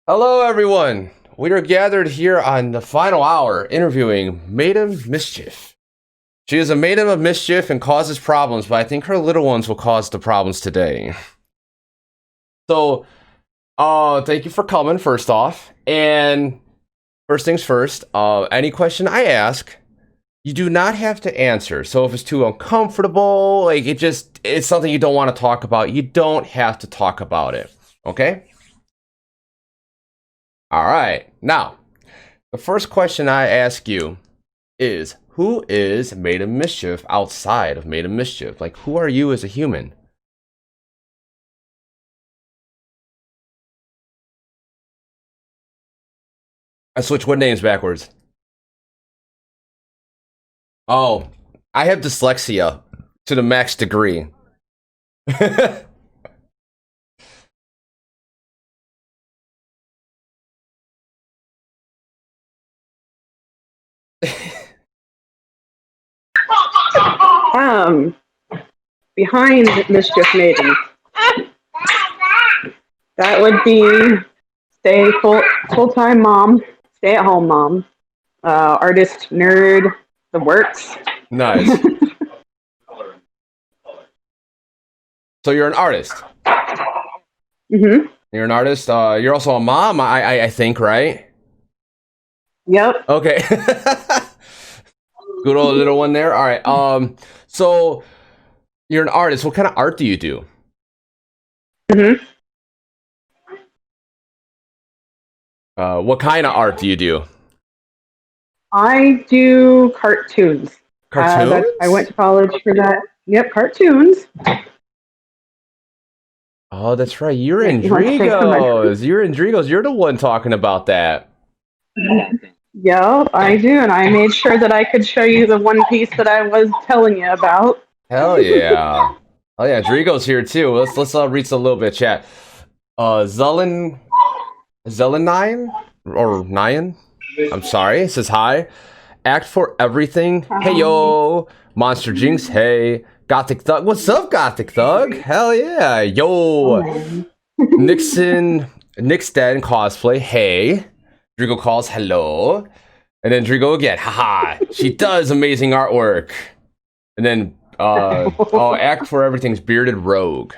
Hello, everyone. We are gathered here on the final hour interviewing Maiden Mischief. She is a maiden of mischief and causes problems, but I think her little ones will cause the problems today. So, thank you for coming, first off. And first things first, any question I ask, you do not have to answer. So if it's too uncomfortable, it's something you don't want to talk about, you don't have to talk about it. Okay? All right. Now, the first question I ask you is, who is Maiden Mischief outside of Maiden Mischief? Like, who are you as a human? I switched what names backwards. Oh, I have dyslexia to the max degree. Um, Behind MischiefMaiden, that would be stay full-time mom, stay-at-home mom, artist, nerd, the works. Nice. So you're an artist. Mm-hmm. You're an artist. You're also a mom, I think, right? Yep. Okay. Good old little one there. All right. So you're an artist. What kind of art do you do? Mm-hmm. What kind of art do you do? I do cartoons. Cartoons? I went to college for that. Yep, cartoons. Oh, that's right. You're in You want to take some Drigos. You're in Drigos. You're the one talking about that. Yep, I do, and I made sure that I could show you the one piece that I was telling you about. Hell yeah. Oh yeah, Drigos here too. Let's read a little bit of chat. Zelen 9 or 9? I'm sorry. It says hi. Act for everything. Hey yo. Monster Jinx. Hey. Gothic Thug. What's up, Gothic Thug? Hell yeah. Yo. Nixon. Nick's dead in cosplay. Hey. Drigo calls hello. And then Drigo again. Haha. She does amazing artwork. And then act for everything's bearded rogue.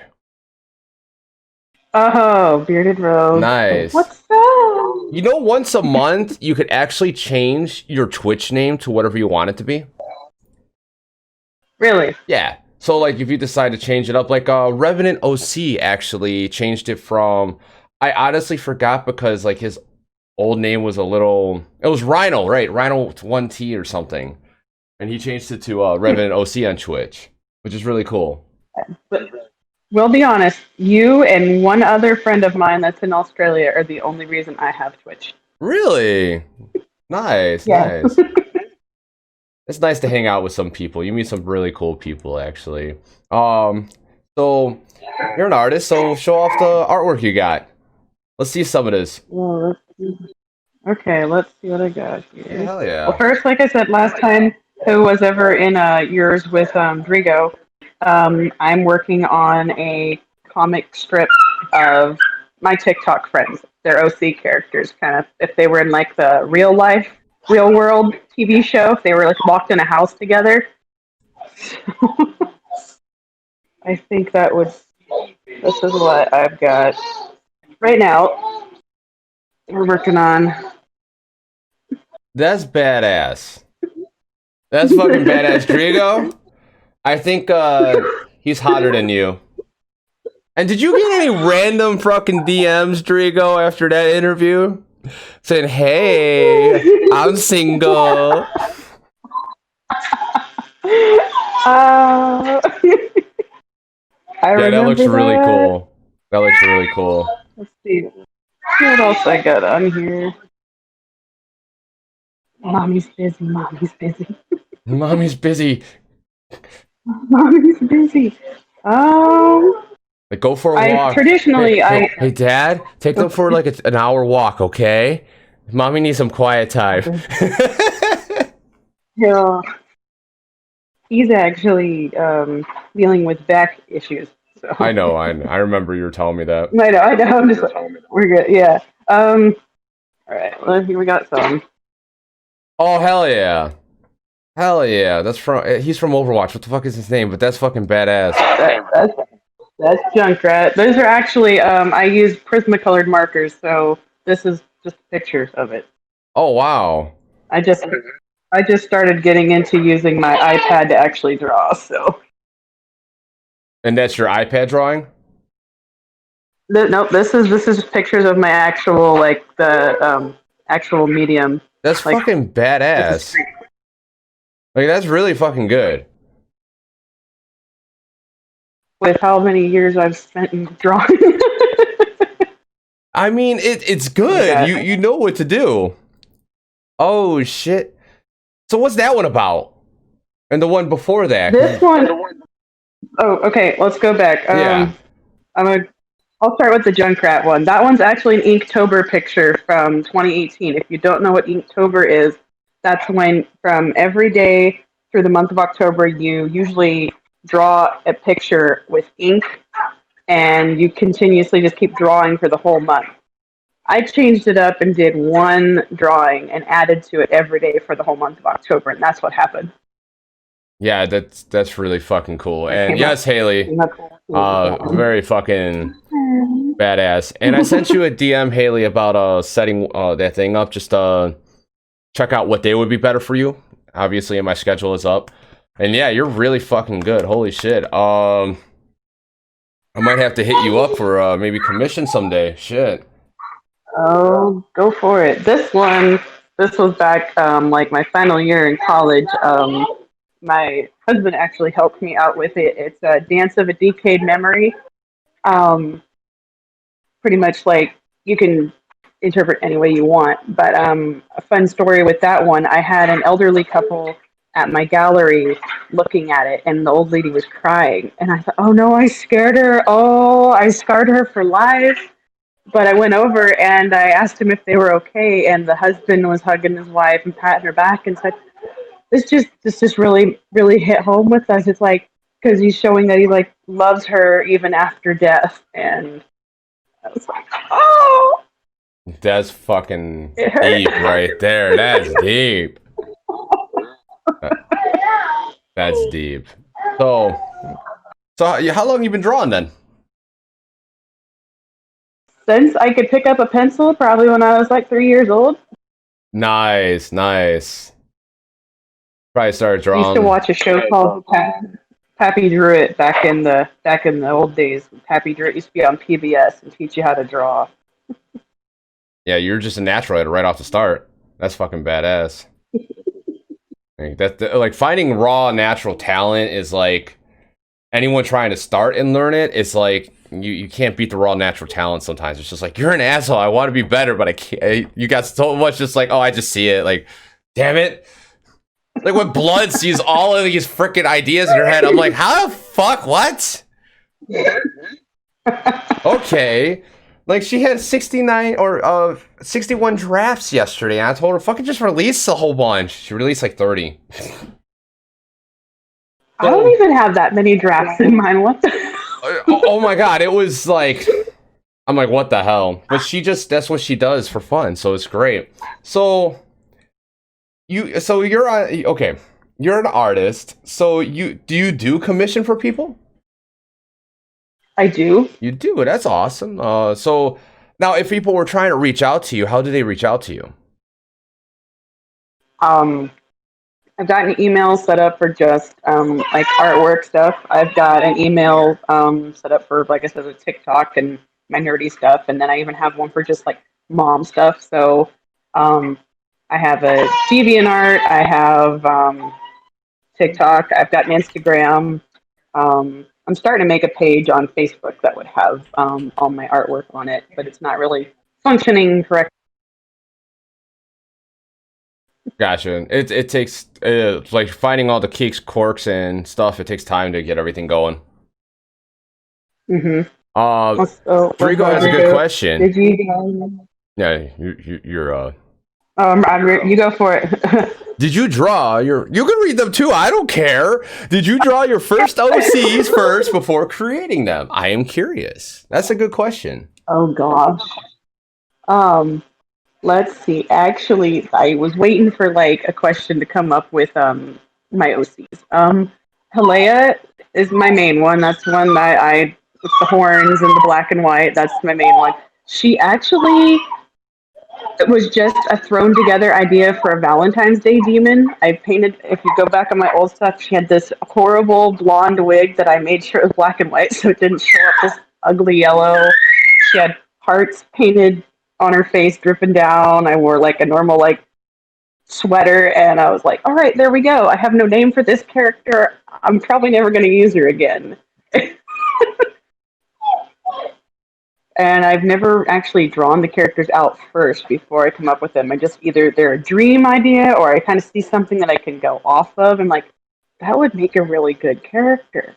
Oh, bearded rogue. Nice. What's that? You know, once a month you could actually change your Twitch name to whatever you want it to be. Really? Yeah. So like if you decide to change it up, like Revenant OC actually changed it from, I honestly forgot because like his old name was it was Rhino, right? Rhino 1T or something. And he changed it to Revenant OC on Twitch, which is really cool. But we'll be honest, you and one other friend of mine that's in Australia are the only reason I have Twitch. Really? Nice, Yeah. nice. It's nice to hang out with some people. You meet some really cool people, actually. So you're an artist, so show off the artwork you got. Let's see some of this. Well, okay, let's see what I got here. Yeah, hell yeah. Well, first, like I said last time, who was ever in yours with Drigo, I'm working on a comic strip of my TikTok friends. They're OC characters, kind of, if they were in like the real world TV show, if they were like locked in a house together. I think this is what I've got right now. We're working on. That's badass. That's fucking badass, Drigo. I think he's hotter than you. And did you get any random fucking DMs, Drigo, after that interview? Saying, hey, I'm single. I Yeah, that looks really that. cool. That looks really cool. Let's see what else I got on here. Mommy's busy. Mommy's busy. Mommy's busy. Mommy's busy. Like, go for a walk. Traditionally, Hey, Dad, take them for like an hour walk, okay? Mommy needs some quiet time. Yeah. He's actually dealing with back issues. So. I know. I remember you were telling me that. I know. I'm just like, we're good. Yeah. All right. Well, here we got some. Oh, hell yeah. Hell yeah. He's from Overwatch. What the fuck is his name? But that's fucking badass. That's Junkrat. Those are actually, I use Prismacolored markers, so this is just pictures of it. Oh, wow. I just started getting into using my iPad to actually draw, so. And that's your iPad drawing? Nope, this is pictures of my actual, like, the actual medium. That's like, fucking badass. Like, that's really fucking good. With how many years I've spent in drawing. I mean, it's good. Yeah. You know what to do. Oh, shit. So what's that one about? And the one before that? This one... Oh, okay, let's go back. Yeah. I'll start with the Junkrat one. That one's actually an Inktober picture from 2018. If you don't know what Inktober is, that's when from every day through the month of October, you usually draw a picture with ink, and you continuously just keep drawing for the whole month. I changed it up and did one drawing and added to it every day for the whole month of October, and that's what happened. Yeah, that's really fucking cool. And yes, Haley, very fucking badass. And I sent you a DM, Haley, about setting that thing up. Just check out what day would be better for you. Obviously, and my schedule is up. And yeah, you're really fucking good. Holy shit. I might have to hit you up for maybe commission someday. Shit. Oh, go for it. This was back like my final year in college. My husband actually helped me out with it. It's a Dance of a Decayed Memory. Pretty much like you can interpret any way you want. But a fun story with that one, I had an elderly couple at my gallery looking at it, and the old lady was crying. And I thought, oh no, I scared her. Oh, I scarred her for life. But I went over and I asked him if they were okay, and the husband was hugging his wife and patting her back and said, this just really, really hit home with us. It's like, because he's showing that he like loves her even after death. And I was like, oh, that's fucking deep right there. That's deep. That's deep. So how long you been drawing then? Since I could pick up a pencil, probably when I was like 3 years old. Nice. Probably started drawing. I used to watch a show called Pappy Druid back in the old days. Pappy Druid used to be on PBS and teach you how to draw. Yeah, you're just a natural at it right off the start. That's fucking badass. Like finding raw natural talent is like anyone trying to start and learn it. It's like you can't beat the raw natural talent sometimes. It's just like, you're an asshole. I want to be better, but I can't. You got so much just like, oh, I just see it. Like, damn it. Like when Blood sees all of these freaking ideas in her head, I'm like, how the fuck? What? Okay. Like she had 69 or 61 drafts yesterday, and I told her, fucking just release a whole bunch. She released like 30. I don't even have that many drafts in mine. What the? Oh my god, it was like, I'm like, what the hell? But that's what she does for fun, so it's great. So you're okay. You're an artist. So do you do commission for people? I do. You do. That's awesome. So now, if people were trying to reach out to you, how do they reach out to you? I've got an email set up for just like artwork stuff. I've got an email set up for, like I said, with TikTok and my nerdy stuff, and then I even have one for just like mom stuff. So I have a DeviantArt, I have TikTok, I've got an Instagram. I'm starting to make a page on Facebook that would have all my artwork on it, but it's not really functioning correctly. Gotcha. It takes like finding all the kinks, quirks, and stuff. It takes time to get everything going. Mm-hmm. Rico has a good question. Did you? Yeah, you're. You go for it. Did you draw your? You can read them too. I don't care. Did you draw your first OCs first before creating them? I am curious. That's a good question. Oh gosh. Um, let's see. Actually, I was waiting for like a question to come up with my OCs. Halea is my main one. That's one that I with the horns and the black and white. That's my main one. She actually it was just a thrown together idea for a Valentine's Day demon. I painted, if you go back on my old stuff, she had this horrible blonde wig that I made sure was black and white so it didn't show up this ugly yellow. She had hearts painted on her face, dripping down. I wore like a normal like sweater, and I was like, all right, there we go. I have no name for this character. I'm probably never going to use her again. And I've never actually drawn the characters out first before I come up with them. I just either they're a dream idea or I kind of see something that I can go off of and like, that would make a really good character.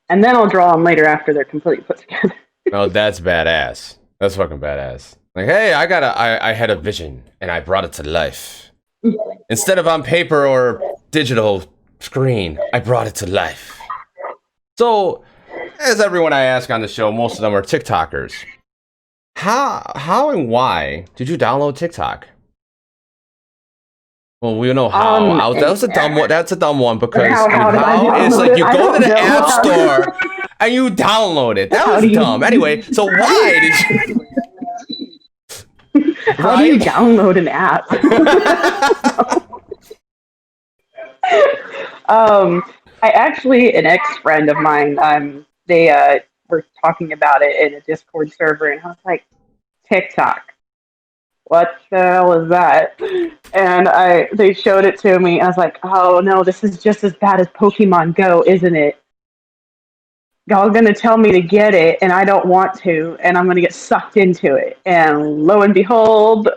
And then I'll draw them later after they're completely put together. Oh, that's badass. That's fucking badass. Like, hey, I had a vision and I brought it to life. Instead of on paper or digital screen, I brought it to life. So, as everyone I ask on the show, most of them are TikTokers. How and why did you download TikTok? Well, we know how. That's a dumb one. That's a dumb one because how is like you go to the App Store and you download it. That was dumb. Anyway, so why did you? How do you download an app? I actually, an ex-friend of mine, they were talking about it in a Discord server, and I was like, TikTok, what the hell is that? And they showed it to me, and I was like, oh no, this is just as bad as Pokemon Go, isn't it? Y'all gonna tell me to get it, and I don't want to, and I'm gonna get sucked into it. And lo and behold,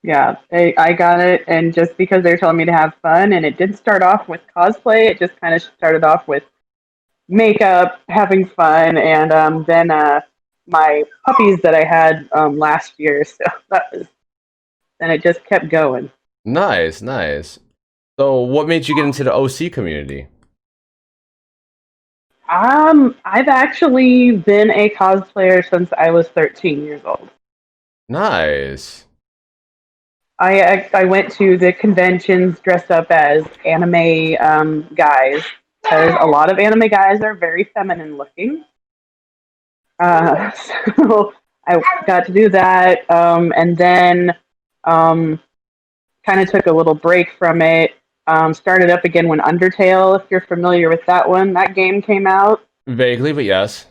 yeah, I got it, and just because they're telling me to have fun, and it didn't start off with cosplay, it just kind of started off with makeup, having fun, and then my puppies that I had last year, so then it just kept going. Nice, nice. So, what made you get into the OC community? I've actually been a cosplayer since I was 13 years old. Nice. I went to the conventions dressed up as anime guys because a lot of anime guys are very feminine looking. So I got to do that, and then kind of took a little break from it. Started up again when Undertale, if you're familiar with that one, that game came out. Vaguely, but yes.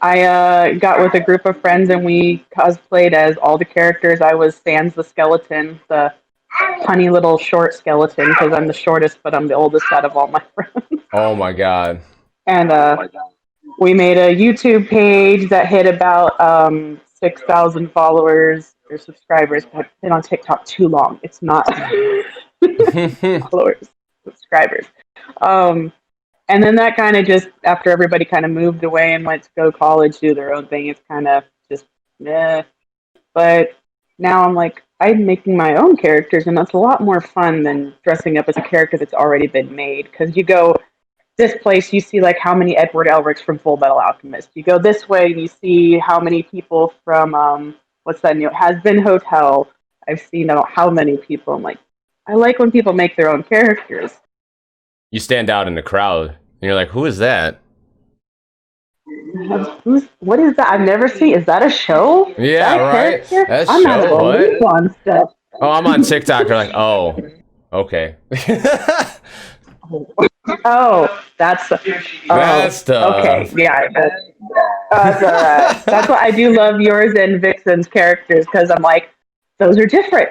I got with a group of friends and we cosplayed as all the characters. I was Sans the skeleton, the funny little short skeleton, because I'm the shortest, but I'm the oldest out of all my friends. Oh my god. And we made a YouTube page that hit about 6,000 followers or subscribers. I've been on TikTok too long. It's not followers, subscribers. And then that kind of just, after everybody kind of moved away and went to go to college, do their own thing, it's kind of just, meh. But now I'm like, I'm making my own characters, and that's a lot more fun than dressing up as a character that's already been made. Because you go this place, you see like how many Edward Elrics from Full Metal Alchemist. You go this way, and you see how many people from, what's that new, Has Been Hotel. I've seen how many people. I'm like, I like when people make their own characters. You stand out in the crowd, and you're like, who is that? What is that? I've never seen. Is that a show? Yeah, right. That's I'm show, not what? on stuff. Oh, I'm on TikTok. They're like, oh, okay. Oh, that's tough. Okay, yeah. That's why I do love yours and Vixen's characters, because I'm like, those are different.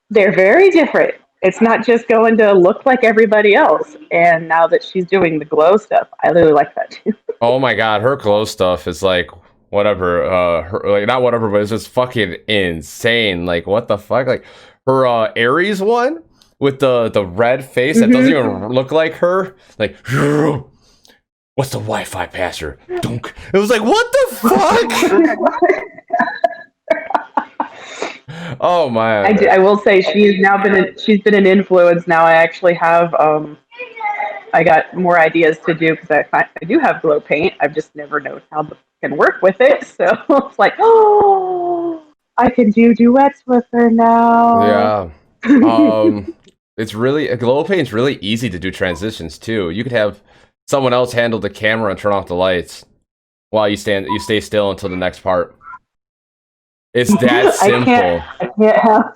They're very different. It's not just going to look like everybody else. And now that she's doing the glow stuff, I really like that too. Oh my god, her glow stuff is like whatever. Like not whatever, but it's just fucking insane. Like what the fuck? Like her Aries one with the red face that doesn't even look like her. Like what's the Wi-Fi password? Dunk. It was like what the fuck? Oh my! I will say she's been an influence. Now I actually have I got more ideas to do because I do have glow paint. I've just never known how to can work with it. So it's like, oh, I can do duets with her now. Yeah. It's really glow paint's really easy to do transitions too. You could have someone else handle the camera and turn off the lights while you stay still until the next part. It's that simple. I can't have.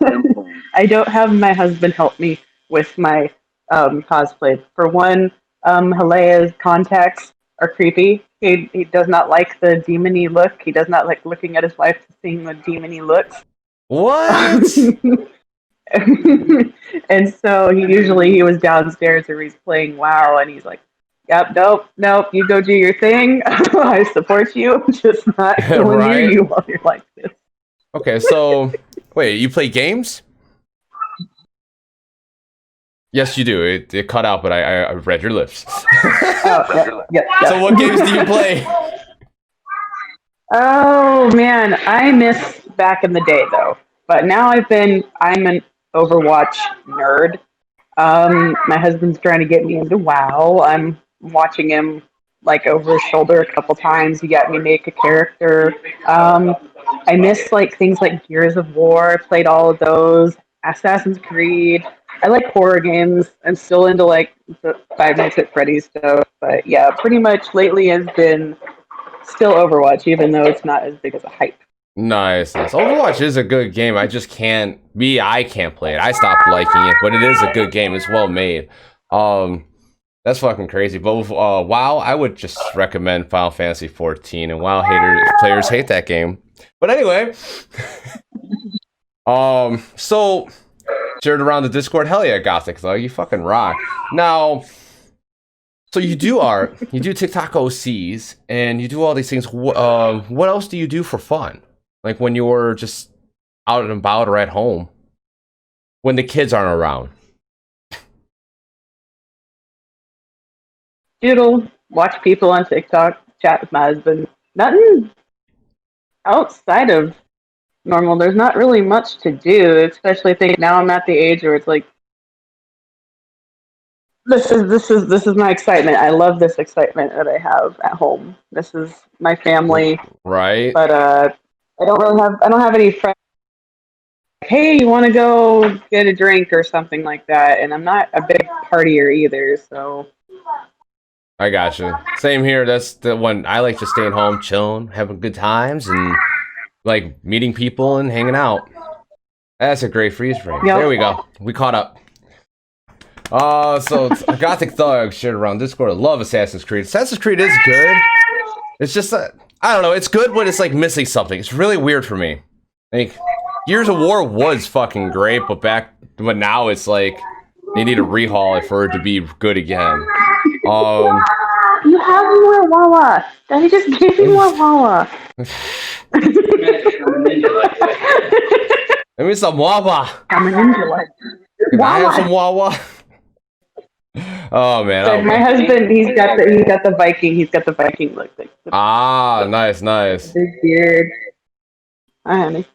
I don't have my husband help me with my cosplay. For one, Halea's contacts are creepy. He does not like the demony look. He does not like looking at his wife seeing the demony looks. What? And so he was downstairs or he's playing WoW and he's like, "Yep, nope, you go do your thing. I support you. I'm just not going near you while you're like this." Okay, so wait, you play games? Yes, you do. It cut out, but I read your lips. Yeah. So what games do you play? Oh man, I miss back in the day though. But now I'm an Overwatch nerd. My husband's trying to get me into WoW. I'm watching him like over his shoulder a couple times. He got me make a character. I miss like things like Gears of War. I played all of those. Assassin's Creed. I like horror games. I'm still into like the Five Nights at Freddy's stuff. But yeah, pretty much lately has been still Overwatch, even though it's not as big as a hype. Nice. Overwatch is a good game. I just can't play it. I stopped liking it, but it is a good game. It's well made. That's fucking crazy. But with, WoW, I would just recommend Final Fantasy 14, and WoW players hate that game. But anyway, so shared around the Discord. Hell yeah, Gothic though. You fucking rock. Now, so you do art, you do TikTok OCs, and you do all these things. What else do you do for fun? Like when you're just out and about or at home, when the kids aren't around. Doodle, watch people on TikTok, chat with my husband. Nothing outside of normal. There's not really much to do, especially I think now I'm at the age where it's like this is my excitement. I love this excitement that I have at home. This is my family. Right. But I don't have any friends. Hey, you want to go get a drink or something like that? And I'm not a big partier either, so. I gotcha. Same here. That's the one I like, just staying home, chilling, having good times, and like meeting people and hanging out. That's a great freeze frame. Yep. There we go. We caught up. So Gothic Thug shared around Discord. I love Assassin's Creed. Assassin's Creed is good. It's just I don't know. It's good, but it's like missing something. It's really weird for me. Like Gears of War was fucking great, but now it's like they need a rehaul it for it to be good again. You have more Wawa. Daddy just gave you more Wawa. Let me some Wawa. I'm an ninja. Can I have some Wawa? Oh man! So my husband, he's got the Viking. He's got the Viking look. Nice. Big beard. Hi, honey.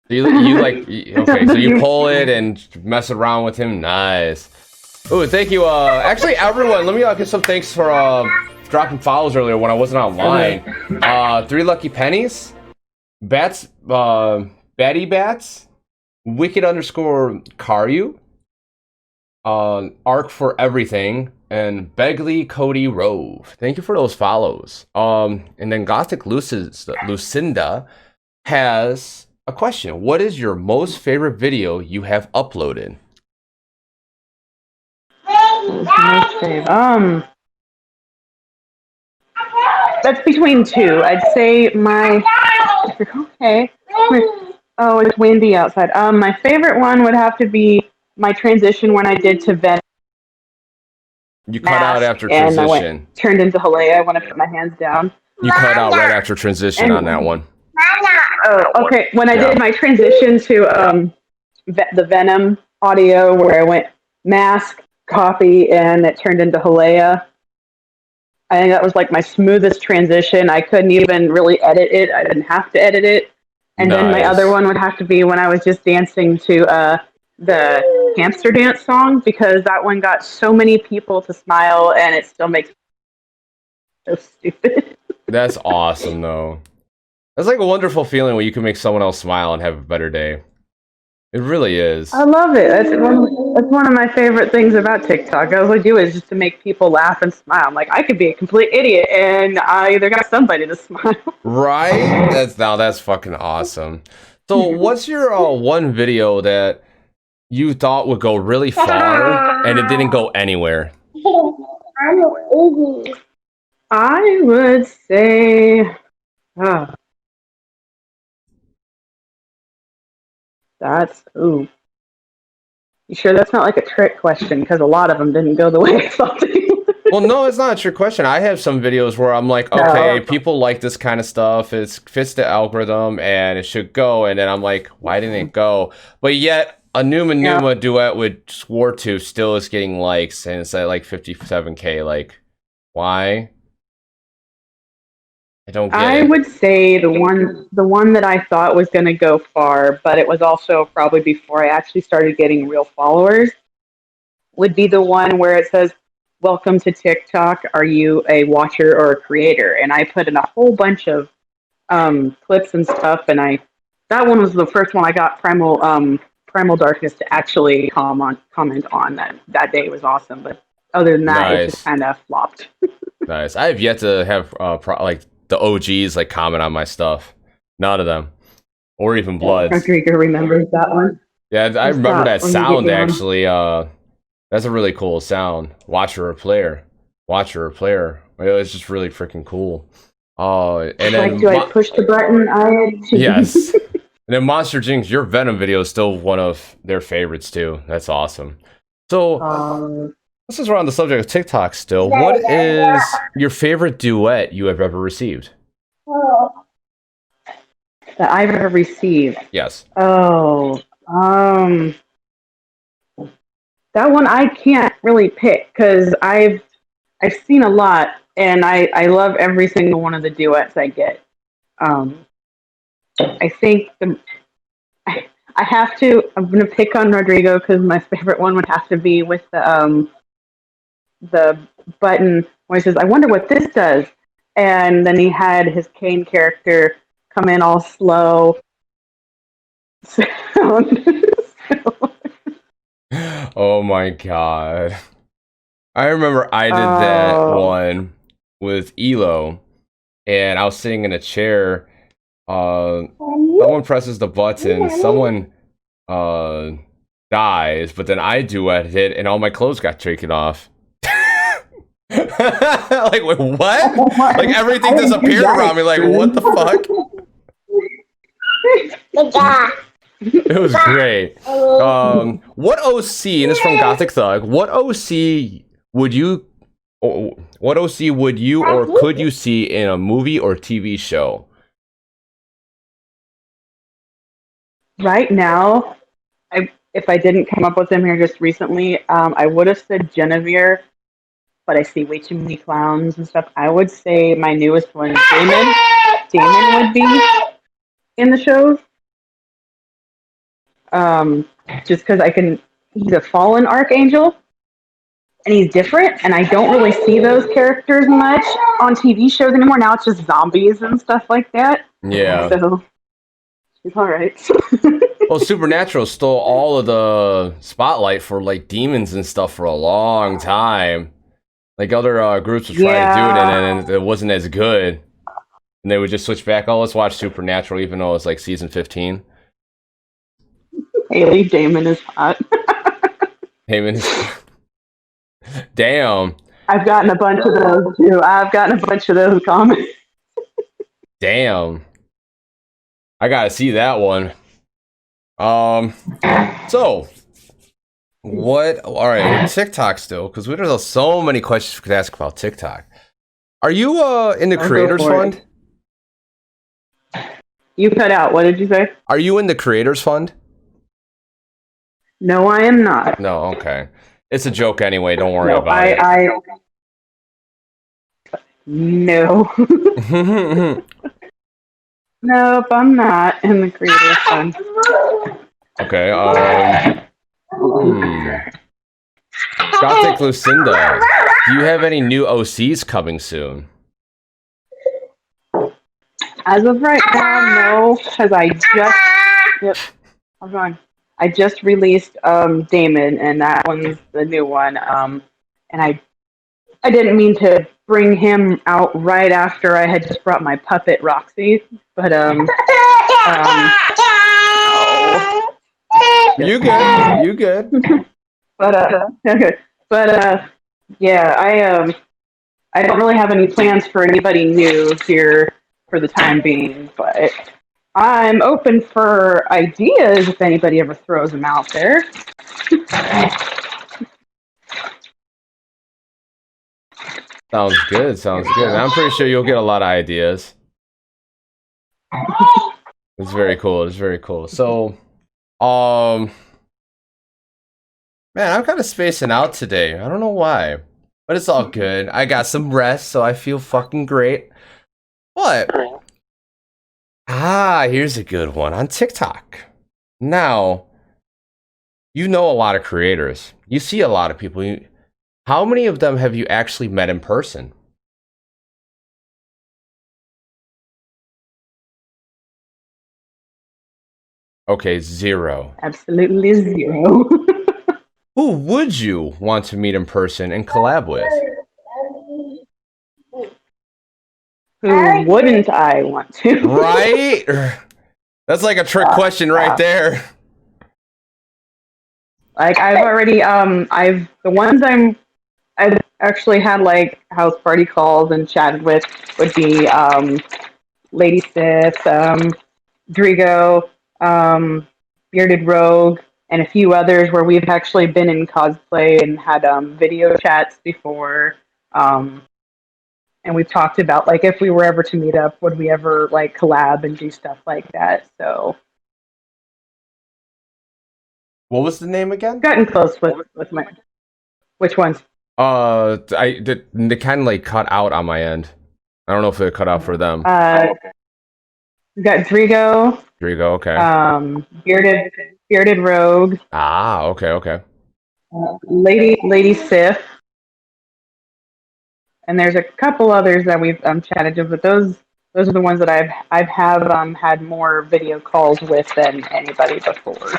You like okay? So you pull it and mess around with him. Nice. Oh, thank you. Actually, everyone, let me give some thanks for dropping follows earlier when I wasn't online. 3 Lucky Pennies, Bats, Batty Bats, Wicked _ Karyu, Arc for Everything, and Begley Cody Rove. Thank you for those follows. And then Gothic Lucinda has a question. What is your most favorite video you have uploaded? That's between two. I'd say okay. Oh, it's windy outside. My favorite one would have to be my transition when I did to Venom. You cut out after transition. Turned into Halea when I put my hands down. You cut out right after transition on that one. Oh, okay. When I did my transition to the Venom audio, where I went mask, copy, and it turned into Halea. I think that was like my smoothest transition. I couldn't even really edit it. I didn't have to edit it. And then my other one would have to be when I was just dancing to the hamster dance song because that one got so many people to smile, and it still makes me so stupid. That's awesome, though. That's like a wonderful feeling when you can make someone else smile and have a better day. It really is. I love it. That's one of my favorite things about TikTok. All I do is just to make people laugh and smile. I'm like, I could be a complete idiot, and I either got somebody to smile. Right? That's fucking awesome. So, what's your one video that you thought would go really far and it didn't go anywhere? I would say, ooh. You sure that's not like a trick question? Because a lot of them didn't go the way I thought they would. Well, no, it's not a trick question. I have some videos where I'm like, okay, people like this kind of stuff. It fits the algorithm and it should go. And then I'm like, why didn't it go? But yet, a Numa duet with Swartooth still is getting likes and it's at like 57K. Like, why? I don't get it. I would say the one that I thought was going to go far, but it was also probably before I actually started getting real followers, would be the one where it says, "Welcome to TikTok. Are you a watcher or a creator?" And I put in a whole bunch of clips and stuff, and that one was the first one I got Primal Darkness to actually comment on. That day was awesome, but other than that, it just kind of flopped. Nice. I have yet to have like the OGs like comment on my stuff. None of them, or even Bloods. Rodrigo remembers that one. Yeah, I remember that sound actually. That's a really cool sound. Watcher or player. Watcher or player. It's just really freaking cool. And then do I push the button? Yes. And then Monster Jinx, your Venom video is still one of their favorites too. That's awesome. So since we're on the subject of TikTok still, what is your favorite duet you have ever received? That I've ever received? Yes. Oh, that one I can't really pick because I've seen a lot and I love every single one of the duets I get. I think I have to. I'm gonna pick on Rodrigo because my favorite one would have to be with the button where he says, "I wonder what this does," and then he had his Kane character come in all slow. Oh my god! I remember I did that one with Elo, and I was sitting in a chair. Someone presses the button, someone dies, but then I duet it, and all my clothes got taken off. Like, wait, what? Like, everything disappeared around me. Like, what the fuck? It was great. What OC, and this is from Gothic Thug, what OC would you or could you see in a movie or TV show? Right now, if I didn't come up with them here just recently, I would have said Genevieve, but I see way too many clowns and stuff. I would say my newest one, Damon. Damon would be in the shows. Just because he's a fallen archangel, and he's different, and I don't really see those characters much on TV shows anymore. Now it's just zombies and stuff like that. Yeah. So, he's alright. Well, Supernatural stole all of the spotlight for, like, demons and stuff for a long time. Like, other groups would try to do it, and it wasn't as good. And they would just switch back, oh, let's watch Supernatural, even though it's, like, season 15. Haley, Damon is hot. Damon is... Damn. I've gotten a bunch of those, too. I've gotten a bunch of those comments. Damn. I gotta see that one. So... What? All right, TikTok still, because there's so many questions we could ask about TikTok. Are you in the Creators Fund? You cut out. What did you say? Are you in the Creators Fund? No, I am not. No, okay. It's a joke anyway. Don't worry about it. No. Nope, I'm not in the Creators Fund. Okay. Gothic Lucinda, do you have any new OCs coming soon? As of right now, no, because I'm going. I just released Damon, and that one's the new one. And I didn't mean to bring him out right after I had just brought my puppet Roxy, but You good? You good? Okay. But yeah, I don't really have any plans for anybody new here for the time being, but I'm open for ideas if anybody ever throws them out there. Sounds good. Sounds good. And I'm pretty sure you'll get a lot of ideas. It's very cool. It's very cool. So, man, I'm kind of spacing out today. I don't know why, but it's all good. I got some rest, so I feel fucking great. But here's a good one on TikTok. Now, you know a lot of creators. You see a lot of people. How many of them have you actually met in person? Okay, 0. Absolutely 0. Who would you want to meet in person and collab with? Who wouldn't I want to? Right? That's like a trick question right there. Like I've already I've actually had like house party calls and chatted with would be Lady Sith, Drigo, Bearded Rogue, and a few others where we've actually been in cosplay and had video chats before. And we've talked about like if we were ever to meet up, would we ever like collab and do stuff like that? So What was the name again? gotten close with my which ones? They kind of like cut out on my end. I don't know if it cut out for them. We got Drigo. Drigo, okay. Bearded Rogue. Okay. Lady Sith. And there's a couple others that we've chatted with, but those are the ones that I've had more video calls with than anybody before.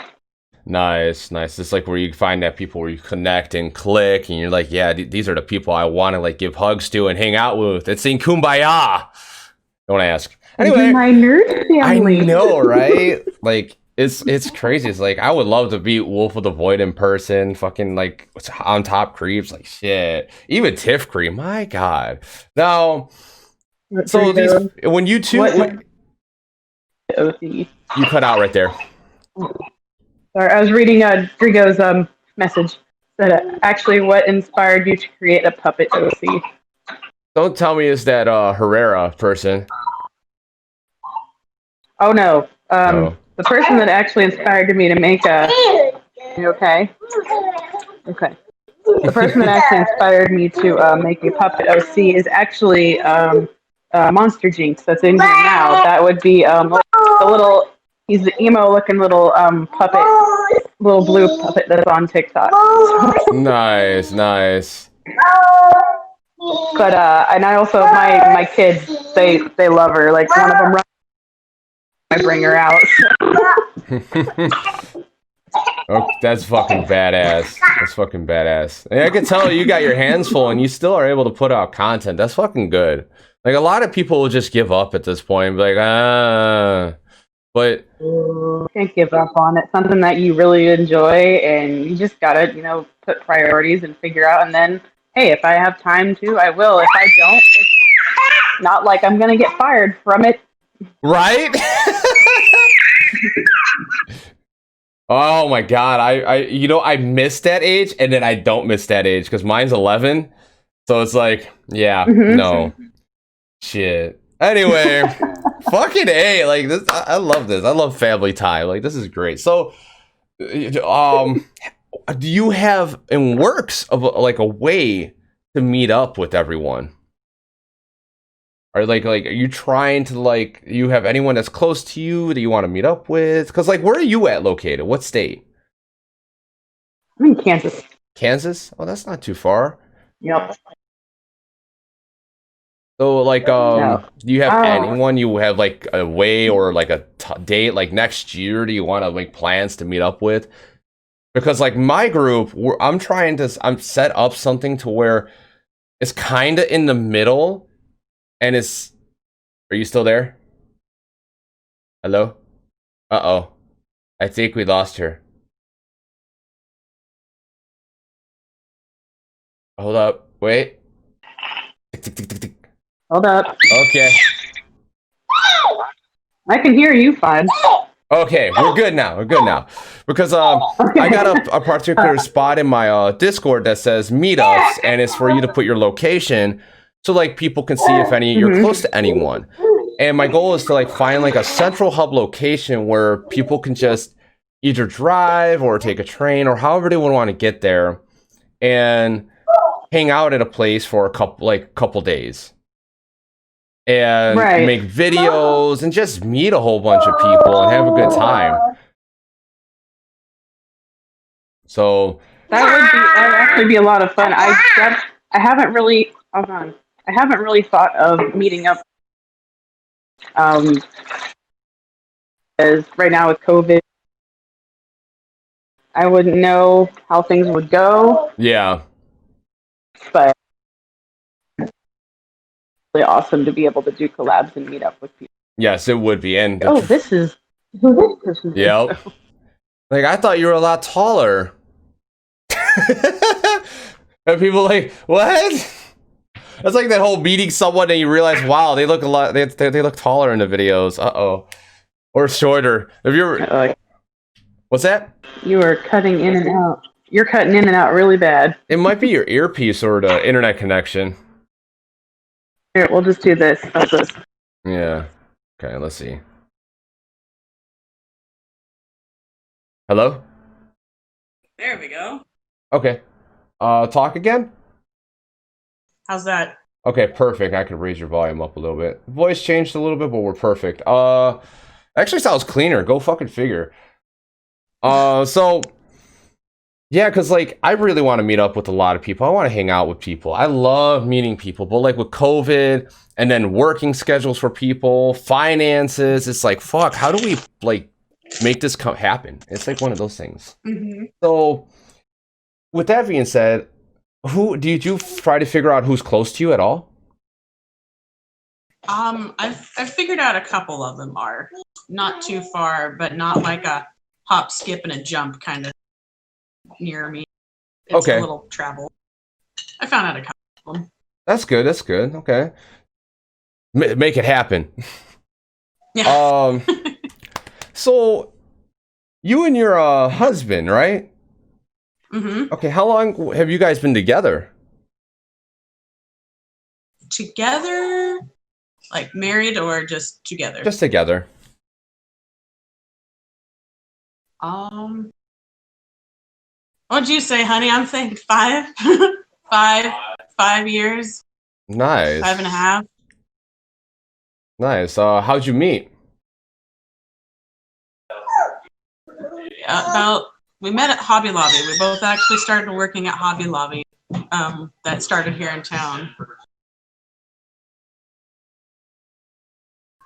Nice. It's like where you find that people where you connect and click, and you're like, yeah, these are the people I want to like give hugs to and hang out with. It's in Kumbaya. Don't ask. Anyway, my nerd family. I know, right? Like it's crazy. It's like I would love to meet Wolf of the Void in person. Fucking like on top creeps, like shit. Even Tiff creep. My God. Now, so these when you two, you cut out right there. Sorry, I was reading Drigo's message. That actually, what inspired you to create a puppet OC? Don't tell me it's that Herrera person. Oh no. The person that actually inspired me to make a. You okay? Okay. The person that actually inspired me to make a puppet OC is actually Monster Jinx. That's in here now. That would be the little. He's the emo-looking little puppet, little blue puppet that's on TikTok. Nice. But and I also my kids they love her. Like one of them runs, I bring her out. Oh, that's fucking badass. And I can tell you got your hands full and you still are able to put out content. That's fucking good. Like a lot of people will just give up at this point and be like, but can't give up on it. Something that you really enjoy, and you just gotta, put priorities and figure out. And then, hey, if I have time to, I will. If I don't, it's not like I'm gonna get fired from it. Right? Oh my God, I miss that age, and then I don't miss that age because mine's 11, so it's like, yeah, no, shit. Anyway. Fucking A, like this. I love this. I love family time. Like this is great. So, do you have in works of like a way to meet up with everyone? Or like are you trying to like you have anyone that's close to you that you want to meet up with? Because like where are you at located? What state? I'm in Kansas. Kansas? Oh, that's not too far. Yep. So, like, No. do you have Oh. anyone you have like a way or like a date like next year? Do you want to make plans to meet up with? Because like my group, I'm set up something to where it's kind of in the middle, and it's. Are you still there? Hello? Uh-oh. I think we lost her. Hold up. Wait. Tick, tick, tick, tick, tick. Hold up. Okay. I can hear you fine. Okay, we're good now. We're good now. Because I got a particular spot in my Discord that says meetups, and it's for you to put your location so like people can see if you're close to anyone. And my goal is to like find like a central hub location where people can just either drive or take a train or however they would want to get there and hang out at a place for a couple days. And make videos and just meet a whole bunch of people and have a good time. So that would actually be a lot of fun. I haven't really thought of meeting up. As right now with COVID, I wouldn't know how things would go. Yeah. But really awesome to be able to do collabs and meet up with people. Yes, it would be. And this is yep. Like I thought you were a lot taller. And people like, what? That's like that whole meeting someone and you realize, wow, they look a lot. They look taller in the videos. Or shorter. If you're, what's that? You are cutting in and out. You're cutting in and out really bad. It might be your earpiece or the internet connection. Here, we'll just do this. How's this? Yeah. Okay, let's see. Hello? There we go. Okay. Talk again? How's that? Okay, perfect. I could raise your volume up a little bit. Voice changed a little bit, but we're perfect. Actually sounds cleaner. Go fucking figure. So yeah, because like I really want to meet up with a lot of people. I want to hang out with people. I love meeting people, but like with COVID and then working schedules for people, finances, it's like fuck. How do we like make this happen? It's like one of those things. Mm-hmm. So with that being said, did you try to figure out who's close to you at all? I've figured out a couple of them are not too far, but not like a hop, skip, and a jump kind of near me. It's a little travel. I found out a couple of them. That's good. That's good. Okay. Make it happen. Yeah. So you and your husband, right? Mm-hmm. Okay. How long have you guys been together? Together, like married or just together? Just together. What'd you say, honey? I'm thinking 5 years. Nice. 5.5. Nice. How'd you meet? We met at Hobby Lobby. We both actually started working at Hobby Lobby. That started here in town.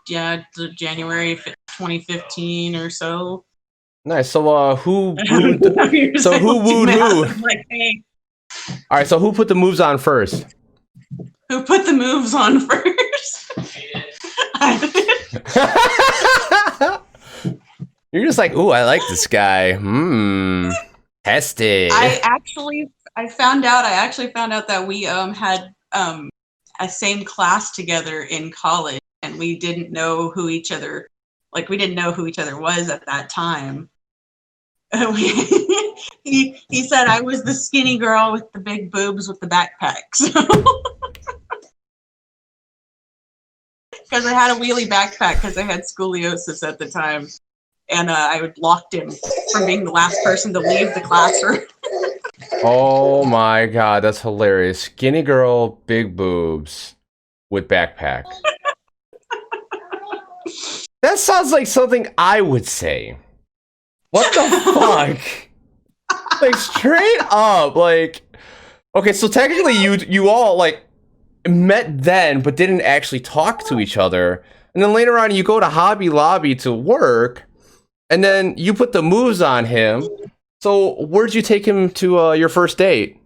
Yeah, January 2015 or so. Nice. So who wooed who? Like, hey. All right, so who put the moves on first? Who put the moves on first? You're just like, ooh, I like this guy. Test it. I actually found out that we had a same class together in college, and we didn't know who each other was at that time. He said I was the skinny girl with the big boobs with the backpack. Because I had a wheelie backpack because I had scoliosis at the time. And I locked him from being the last person to leave the classroom. Oh my god, that's hilarious. Skinny girl, big boobs, with backpack. That sounds like something I would say. What the fuck? Like straight up, like okay, so technically you all like met then but didn't actually talk to each other. And then later on you go to Hobby Lobby to work and then you put the moves on him. So where'd you take him to your first date?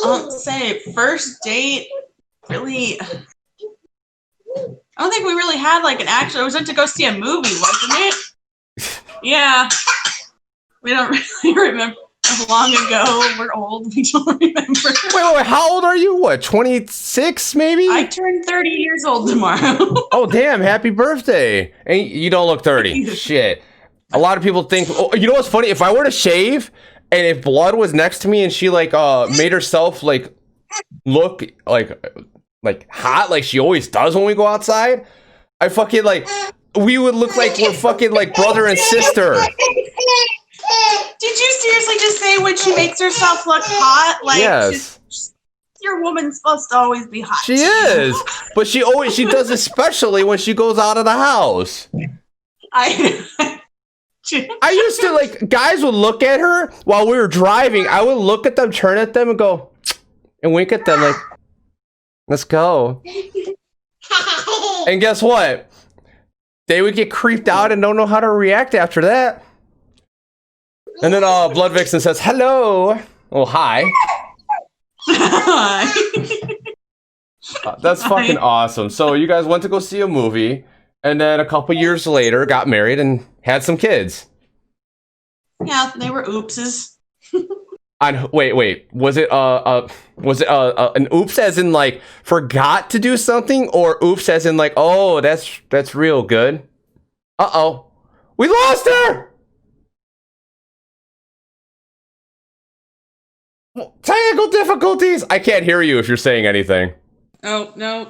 I'll say first date, really, I don't think we really had like an actual, it was meant to go see a movie, wasn't it? Yeah. We don't really remember. Long ago, we're old, we don't remember. Wait, how old are you? What, 26 maybe? I turned 30 years old tomorrow. Oh damn, happy birthday. And you don't look 30. Shit. A lot of people think, oh, you know what's funny? If I were to shave and if Blood was next to me and she like made herself like look like hot like she always does when we go outside, I fucking like we would look like we're fucking like brother and sister. Did you seriously just say when she makes herself look hot? Like, yes. Your woman's supposed to always be hot. She is, but she does, especially when she goes out of the house. I used to like guys would look at her while we were driving. I would look at them, turn at them, and go and wink at them like, "Let's go." And guess what? They would get creeped out and don't know how to react after that. And then Blood Vixen says, hello. Oh, hi. That's fucking awesome. So you guys went to go see a movie, and then a couple years later got married and had some kids. Yeah, they were oopses. Wait. Was it an oops as in like forgot to do something, or oops as in like, oh, that's real good? Uh-oh. We lost her! Technical difficulties! I can't hear you if you're saying anything. Oh, no.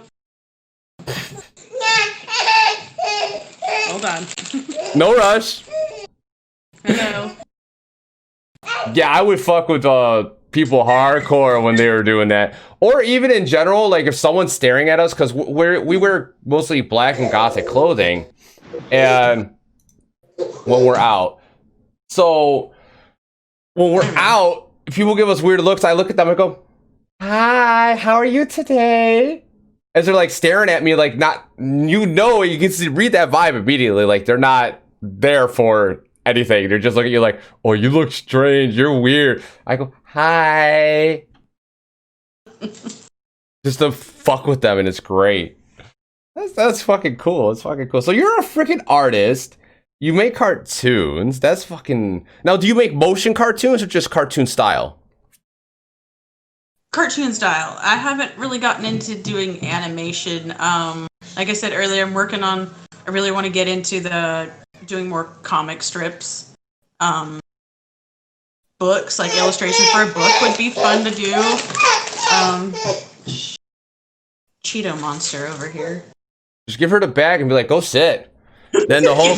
Hold on. No rush. Hello. Yeah, I would fuck with people hardcore when they were doing that. Or even in general, like if someone's staring at us, because we wear mostly black and gothic clothing, and when we're out. So when we're out, if people give us weird looks, I look at them and go, hi, how are you today? As they're like staring at me like not, you can read that vibe immediately. Like they're not there for anything. They're just looking at you like, oh, you look strange, you're weird. I go, hi. Just to fuck with them, and it's great. That's fucking cool. It's fucking cool. So you're a freaking artist. You make cartoons. That's fucking... Now, do you make motion cartoons or just cartoon style? Cartoon style. I haven't really gotten into doing animation. Like I said earlier, I'm working on... I really want to get into doing more comic strips. Books, like illustration for a book would be fun to do. Cheeto monster over here. Just give her the bag and be like, go sit. Then the whole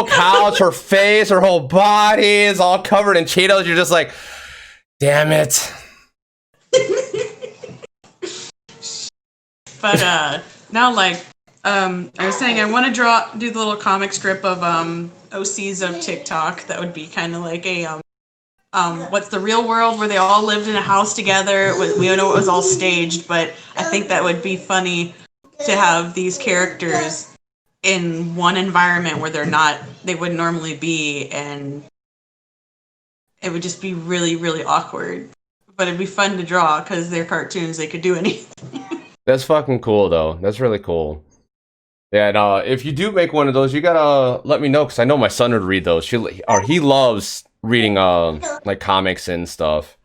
couch, her face, her whole body is all covered in Cheetos. You're just like, damn it. But now, like, I was saying, I want to do the little comic strip of OCs of TikTok. That would be kind of like a what's the real world where they all lived in a house together. We don't know it was all staged, but I think that would be funny to have these characters in one environment where they wouldn't normally be, and it would just be really, really awkward. But it'd be fun to draw because they're cartoons; they could do anything. That's fucking cool, though. That's really cool. Yeah, and if you do make one of those, you gotta let me know, because I know my son would read those. He loves reading like comics and stuff.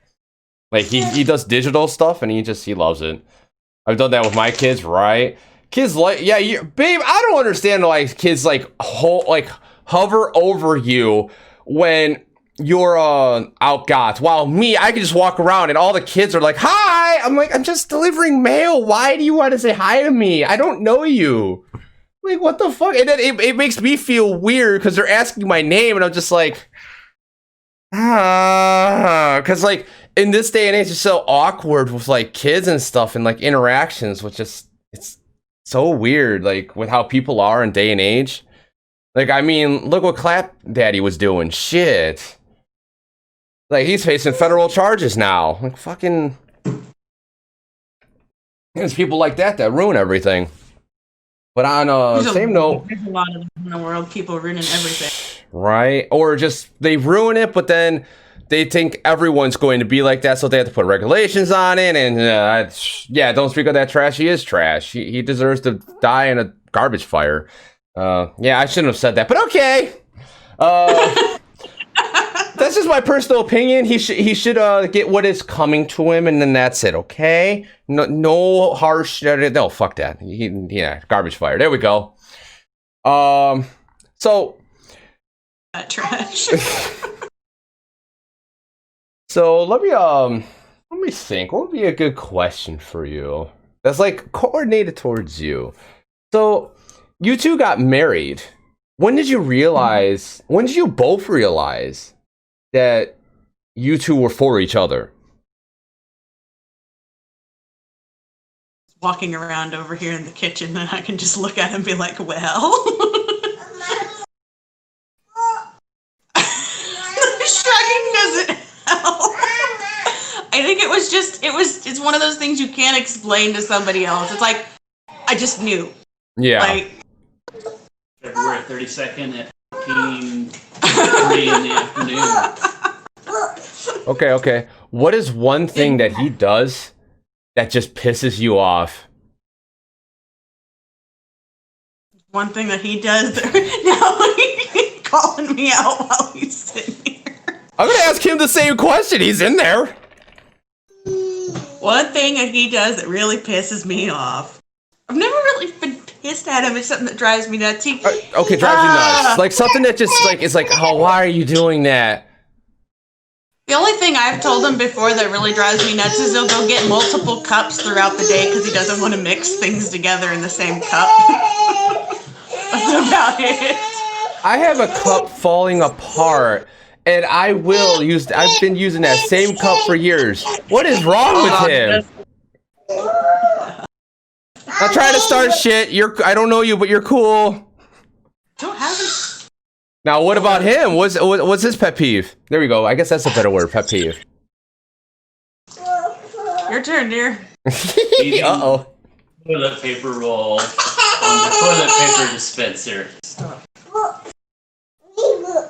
Like he does digital stuff, and he loves it. I've done that with my kids, right? Kids like, yeah, babe, I don't understand why kids like hover over you when you're out goth. While me, I can just walk around and all the kids are like, hi! I'm like, I'm just delivering mail. Why do you want to say hi to me? I don't know you. Like, what the fuck? And then it makes me feel weird because they're asking my name, and I'm just like, because like in this day and age, it's so awkward with like kids and stuff and like interactions, which is it's so weird, like with how people are in day and age. Like, I mean, look what Clap Daddy was doing. Shit. Like, he's facing federal charges now. Like, fucking... There's people like that ruin everything. But on same note... There's a lot of them in the world, people ruining everything. Right? Or just, they ruin it, but then they think everyone's going to be like that, so they have to put regulations on it, and yeah, don't speak of that trash. He is trash. He deserves to die in a garbage fire. Yeah, I shouldn't have said that, but okay. That's just my personal opinion. He should get what is coming to him, and then that's it. Okay, no harsh. No, fuck that. Yeah, garbage fire. There we go. So That trash. So let me think. What would be a good question for you? That's like coordinated towards you. So you two got married. When did you realize? When did you both realize that you two were for each other? Walking around over here in the kitchen, and I can just look at him and be like, well. Shrugging doesn't help. I think it's one of those things you can't explain to somebody else. It's like, I just knew. Yeah. Like, February 32nd at 3 in the afternoon. Okay. What is one thing that he does that just pisses you off? one thing that he does. Now he's calling me out while he's sitting here. I'm gonna ask him the same question. He's in there. One thing that he does that really pisses me off. I've never really been pissed at him. It's something that drives me nuts. Okay, drives you nuts. Like something that just like is like, oh, why are you doing that? The only thing I've told him before that really drives me nuts is he'll go get multiple cups throughout the day because he doesn't want to mix things together in the same cup. That's about it. I have a cup falling apart, and I've been using that same cup for years. What is wrong with him? Not trying to start shit. I don't know you, but you're cool. Don't have it. Now, what about him? What's his pet peeve? There we go. I guess that's a better word, pet peeve. Your turn, dear. Uh-oh. Toilet paper roll on the toilet paper dispenser.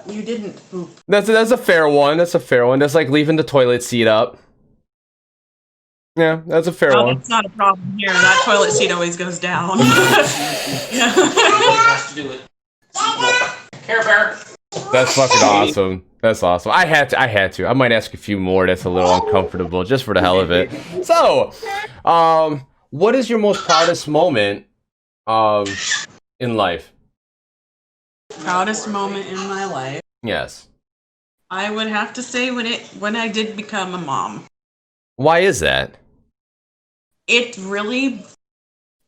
You didn't poop. That's a fair one. That's a fair one. That's like leaving the toilet seat up. Yeah, that's a fair one. That's not a problem here. That toilet seat always goes down. Has to do it. Care Bear. That's fucking awesome. That's awesome. I had to. I might ask a few more that's a little uncomfortable just for the hell of it. So, what is your most proudest moment in life? Proudest moment in my life. Yes. I would have to say when I did become a mom. Why is that? It really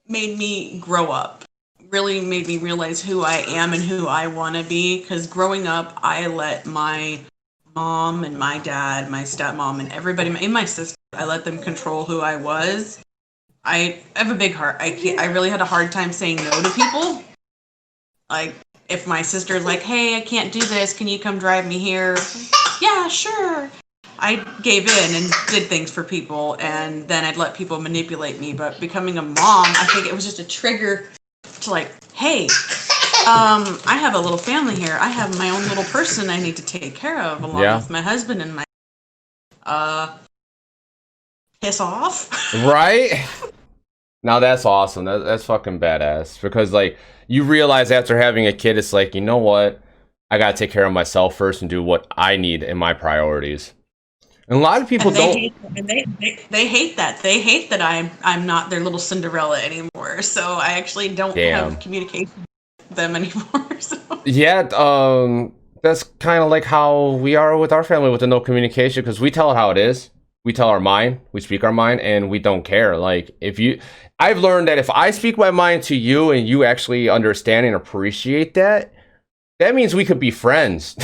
made me grow up. Really made me realize who I am and who I want to be. Because growing up, I let my mom and my dad, my stepmom, and everybody, and my sister, I let them control who I was. I have a big heart. I really had a hard time saying no to people. Like, if my sister's like, hey, I can't do this, can you come drive me here? Yeah, sure. I gave in and did things for people, and then I'd let people manipulate me. But becoming a mom, I think it was just a trigger to like, hey, I have a little family here. I have my own little person I need to take care of, along with my husband and my piss off. Right? Now that's awesome. That's fucking badass. Because like you realize after having a kid, it's like, you know what? I gotta take care of myself first and do what I need in my priorities. And a lot of people don't. They hate that. They hate that I'm not their little Cinderella anymore. So I actually don't have communication with them anymore. So. Yeah, that's kind of like how we are with our family with the no communication, because we tell it how it is. We tell our mind, we speak our mind, and we don't care. Like I've learned that if I speak my mind to you and you actually understand and appreciate that, that means we could be friends.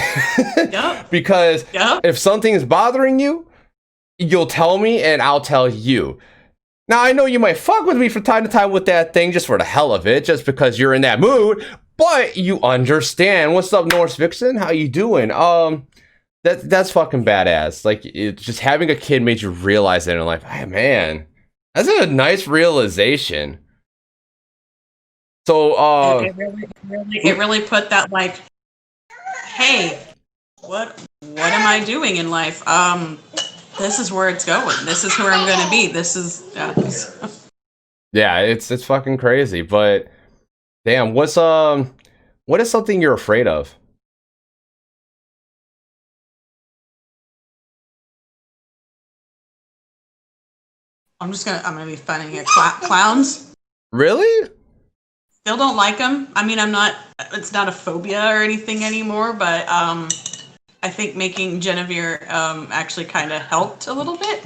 Yep. Because if something's bothering you, you'll tell me and I'll tell you. Now, I know you might fuck with me from time to time with that thing just for the hell of it, just because you're in that mood, but you understand. What's up, Norse Vixen? How you doing? That's fucking badass. Like, just having a kid made you realize it in life. Hey, man, that's a nice realization. So, it really put that, like, hey, what am I doing in life? This is where it's going. This is where I'm gonna be. This is yeah, it's fucking crazy. But damn, what is something you're afraid of? I'm gonna be funny here. Clowns. Really? Still don't like them. I mean, it's not a phobia or anything anymore, but I think making Genevieve actually kind of helped a little bit.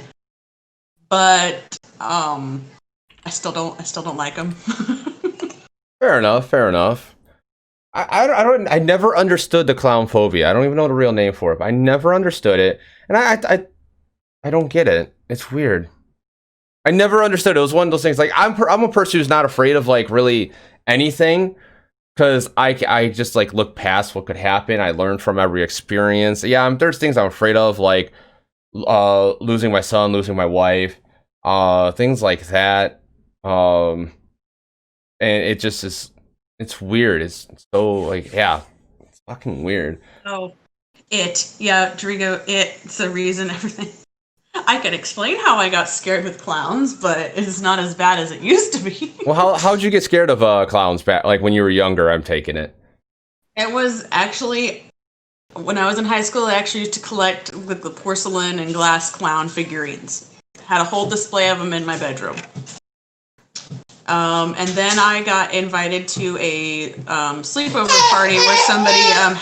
But I still don't like them. Fair enough. I never understood the clown phobia. I don't even know the real name for it, but I never understood it. And I don't get it. It's weird. I never understood. It was one of those things, like, I'm a person who's not afraid of, like, really anything, because I just, like, look past what could happen. I learn from every experience. Yeah, there's things I'm afraid of, like losing my son, losing my wife, things like that. And it just is, it's weird. It's so, like, yeah, it's fucking weird. Oh, yeah, Drigo, it's the reason everything. I could explain how I got scared with clowns, but it's not as bad as it used to be. Well, how'd you get scared of clowns back, like, when you were younger? I'm taking it. It was actually when I was in high school. I actually used to collect with the porcelain and glass clown figurines. Had a whole display of them in my bedroom. And then I got invited to a sleepover party where somebody had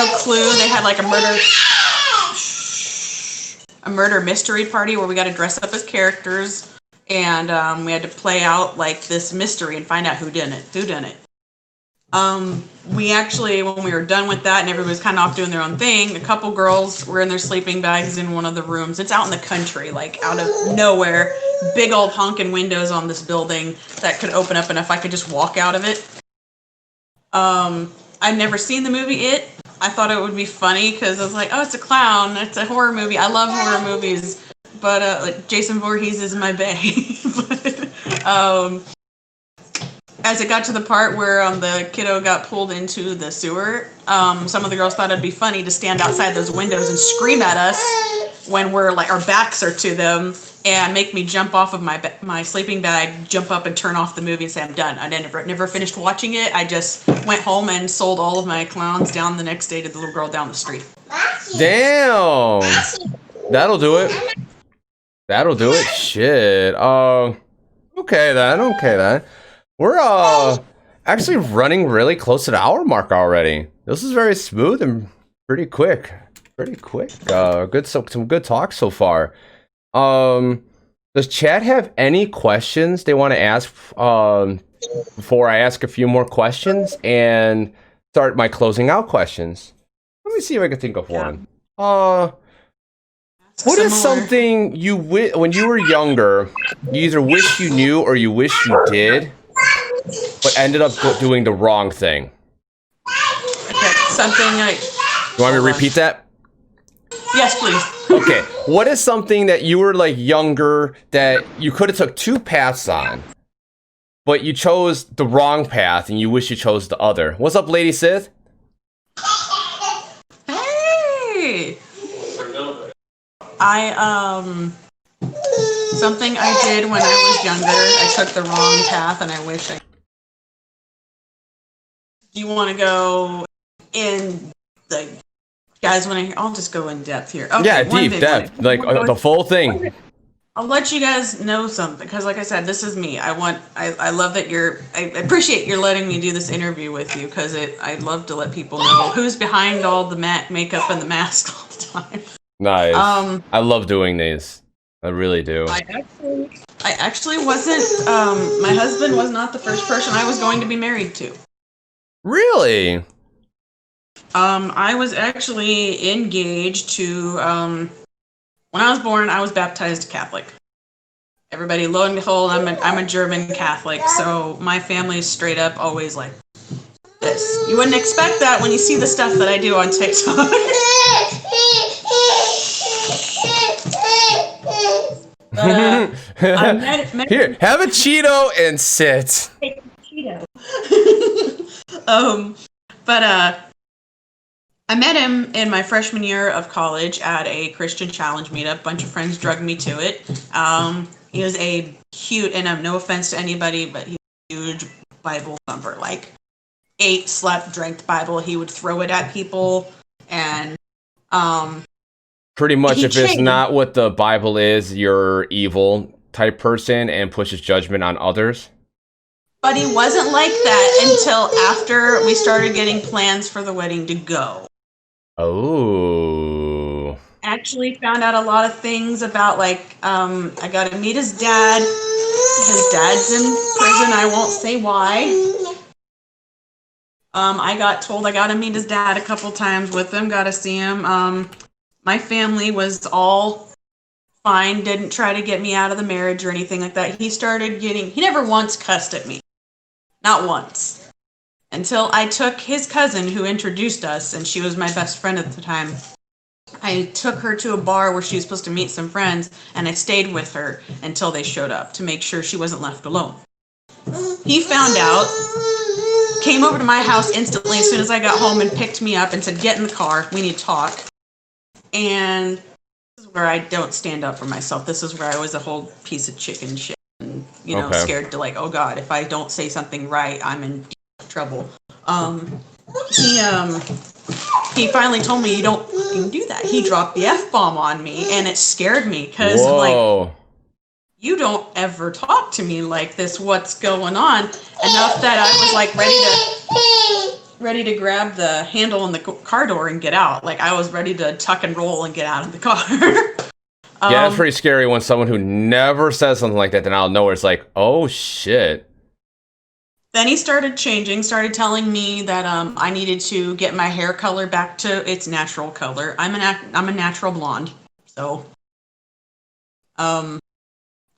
a clue. They had, like, a murder mystery party where we got to dress up as characters, and we had to play out, like, this mystery and find out who did it. We actually, when we were done with that and everybody was kind of off doing their own thing, a couple girls were in their sleeping bags in one of the rooms. It's out in the country, like, out of nowhere. Big old honking windows on this building that could open up enough I could just walk out of it. I'd never seen the movie It. I thought it would be funny because I was like, oh, it's a clown. It's a horror movie. I love horror movies. But like, Jason Voorhees is my bae. But as it got to the part where the kiddo got pulled into the sewer, some of the girls thought it'd be funny to stand outside those windows and scream at us when we're, like, our backs are to them, and make me jump off of my sleeping bag, jump up and turn off the movie and say I'm done. I never finished watching it. I just went home and sold all of my clowns down the next day to the little girl down the street. Damn. That'll do it. Shit. Okay then. We're actually running really close to the hour mark already. This is very smooth and pretty quick. Some good talk so far. Does chat have any questions they want to ask before I ask a few more questions and start my closing out questions? Let me see if I can think of one. What is something you when you were younger, you either wish you knew or you wish you did, but ended up doing the wrong thing? Okay, something like... You want me to repeat that? Yes, please. Okay, what is something that you were, like, younger that you could have took two paths on, but you chose the wrong path and you wish you chose the other? What's up, Lady Sith? Hey! Something I did when I was younger, I took the wrong path and I wish I... Do you want to go in the... Guys, I'll just go in depth here. Okay, yeah, deep depth, like the full thing. I'll let you guys know something, because, like I said, this is me. I love that I appreciate you're letting me do this interview with you, because I love to let people know who's behind all the makeup and the mask all the time. Nice. I love doing these. I really do. I actually wasn't. My husband was not the first person I was going to be married to. Really? I was actually engaged to, when I was born, I was baptized Catholic. Everybody, lo and behold, I'm a German Catholic, so my family is straight up always like, this. You wouldn't expect that when you see the stuff that I do on TikTok. But, Here, have a Cheeto and sit. Take a Cheeto. But I met him in my freshman year of college at a Christian Challenge meetup. A bunch of friends drugged me to it. He was a cute, and no offense to anybody, but he was a huge Bible thumper. Like, ate, slept, drank the Bible. He would throw it at people, and pretty much, he if it's changed. not what the Bible is, you're evil type person and pushes judgment on others. But he wasn't like that until after we started getting plans for the wedding to go. Oh. Actually found out a lot of things about, like, I got to meet his dad. His dad's in prison. I won't say why. I got told I got to meet his dad a couple times with him. Got to see him. My family was all fine. Didn't try to get me out of the marriage or anything like that. He never once cussed at me. Not once. Until I took his cousin who introduced us, and she was my best friend at the time. I took her to a bar where she was supposed to meet some friends, and I stayed with her until they showed up to make sure she wasn't left alone. He found out, came over to my house instantly as soon as I got home and picked me up and said, "Get in the car, we need to talk." And this is where I don't stand up for myself. This is where I was a whole piece of chicken shit. And, scared to, like, oh God, if I don't say something right, I'm in trouble. He finally told me, "You don't fucking do that." He dropped the F-bomb on me, and it scared me because, like, you don't ever talk to me like this. What's going on? Enough that I was, like, ready to grab the handle on the car door and get out. Like, I was ready to tuck and roll and get out of the car. Yeah, that's pretty scary when someone who never says something like that, then out of nowhere, it's like, oh shit. Then he started changing, started telling me that I needed to get my hair color back to its natural color. I'm a natural blonde, so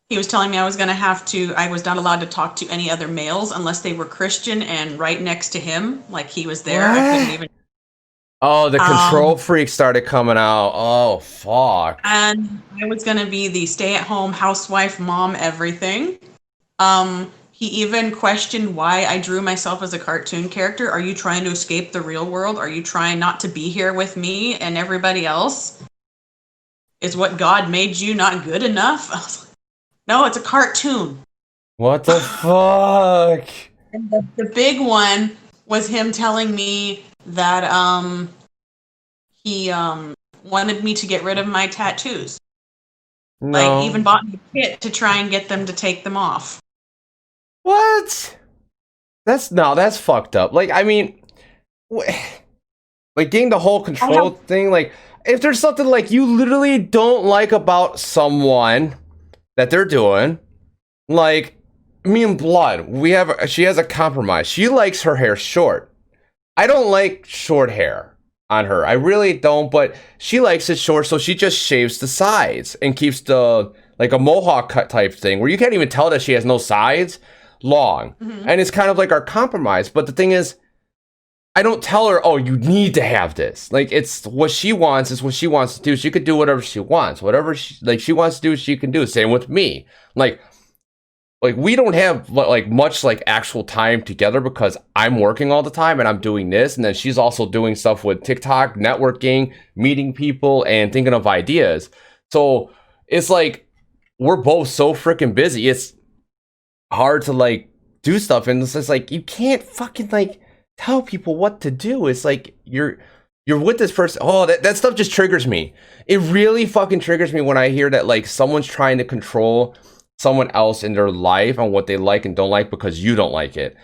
he was telling me I was not allowed to talk to any other males unless they were Christian and right next to him, like he was there. What? I couldn't even. Oh, the control freak started coming out. Oh, fuck. And I was going to be the stay-at-home housewife, mom, everything. He even questioned why I drew myself as a cartoon character. Are you trying to escape the real world? Are you trying not to be here with me and everybody else? Is what God made you not good enough? I was like, no, it's a cartoon. What the fuck? And the big one was him telling me that he wanted me to get rid of my tattoos. No. Like, even bought me a kit to try and get them to take them off. What? That's fucked up. Like, I mean, like, getting the whole control thing, like, if there's something, like, you literally don't like about someone that they're doing, like, me and Blood, she has a compromise. She likes her hair short. I don't like short hair on her. I really don't, but she likes it short, so she just shaves the sides and keeps the, like, a mohawk cut type thing where you can't even tell that she has no sides, long. Mm-hmm. And it's kind of like our compromise. But the thing is, I don't tell her, oh, you need to have this. Like, it's what she wants is what she wants to do. She could do whatever she wants. Whatever she wants to do, she can do. Same with me. Like we don't have like much like actual time together because I'm working all the time and I'm doing this, and then she's also doing stuff with TikTok, networking, meeting people, and thinking of ideas. So it's like we're both so freaking busy. It's hard to like do stuff, and it's just like you can't fucking like tell people what to do. It's like you're with this person. Oh, that stuff just triggers me. It really fucking triggers me when I hear that like someone's trying to control someone else in their life and what they like and don't like because you don't like it.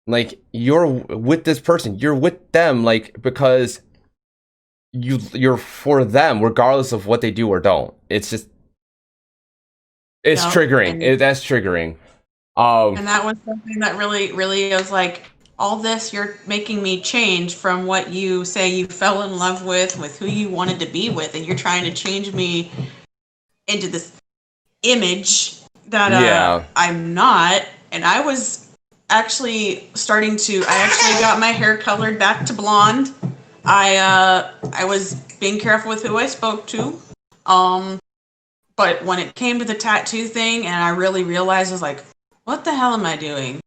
Like, you're with this person, you're with them, like, because you're for them regardless of what they do or don't. It's just triggering. That's triggering. And that was something that really was like, all this, you're making me change from what you say you fell in love with who you wanted to be with, and you're trying to change me into this image that I'm not. And I was actually I actually got my hair colored back to blonde. I was being careful with who I spoke to. But when it came to the tattoo thing and I really realized, I was like, what the hell am I doing?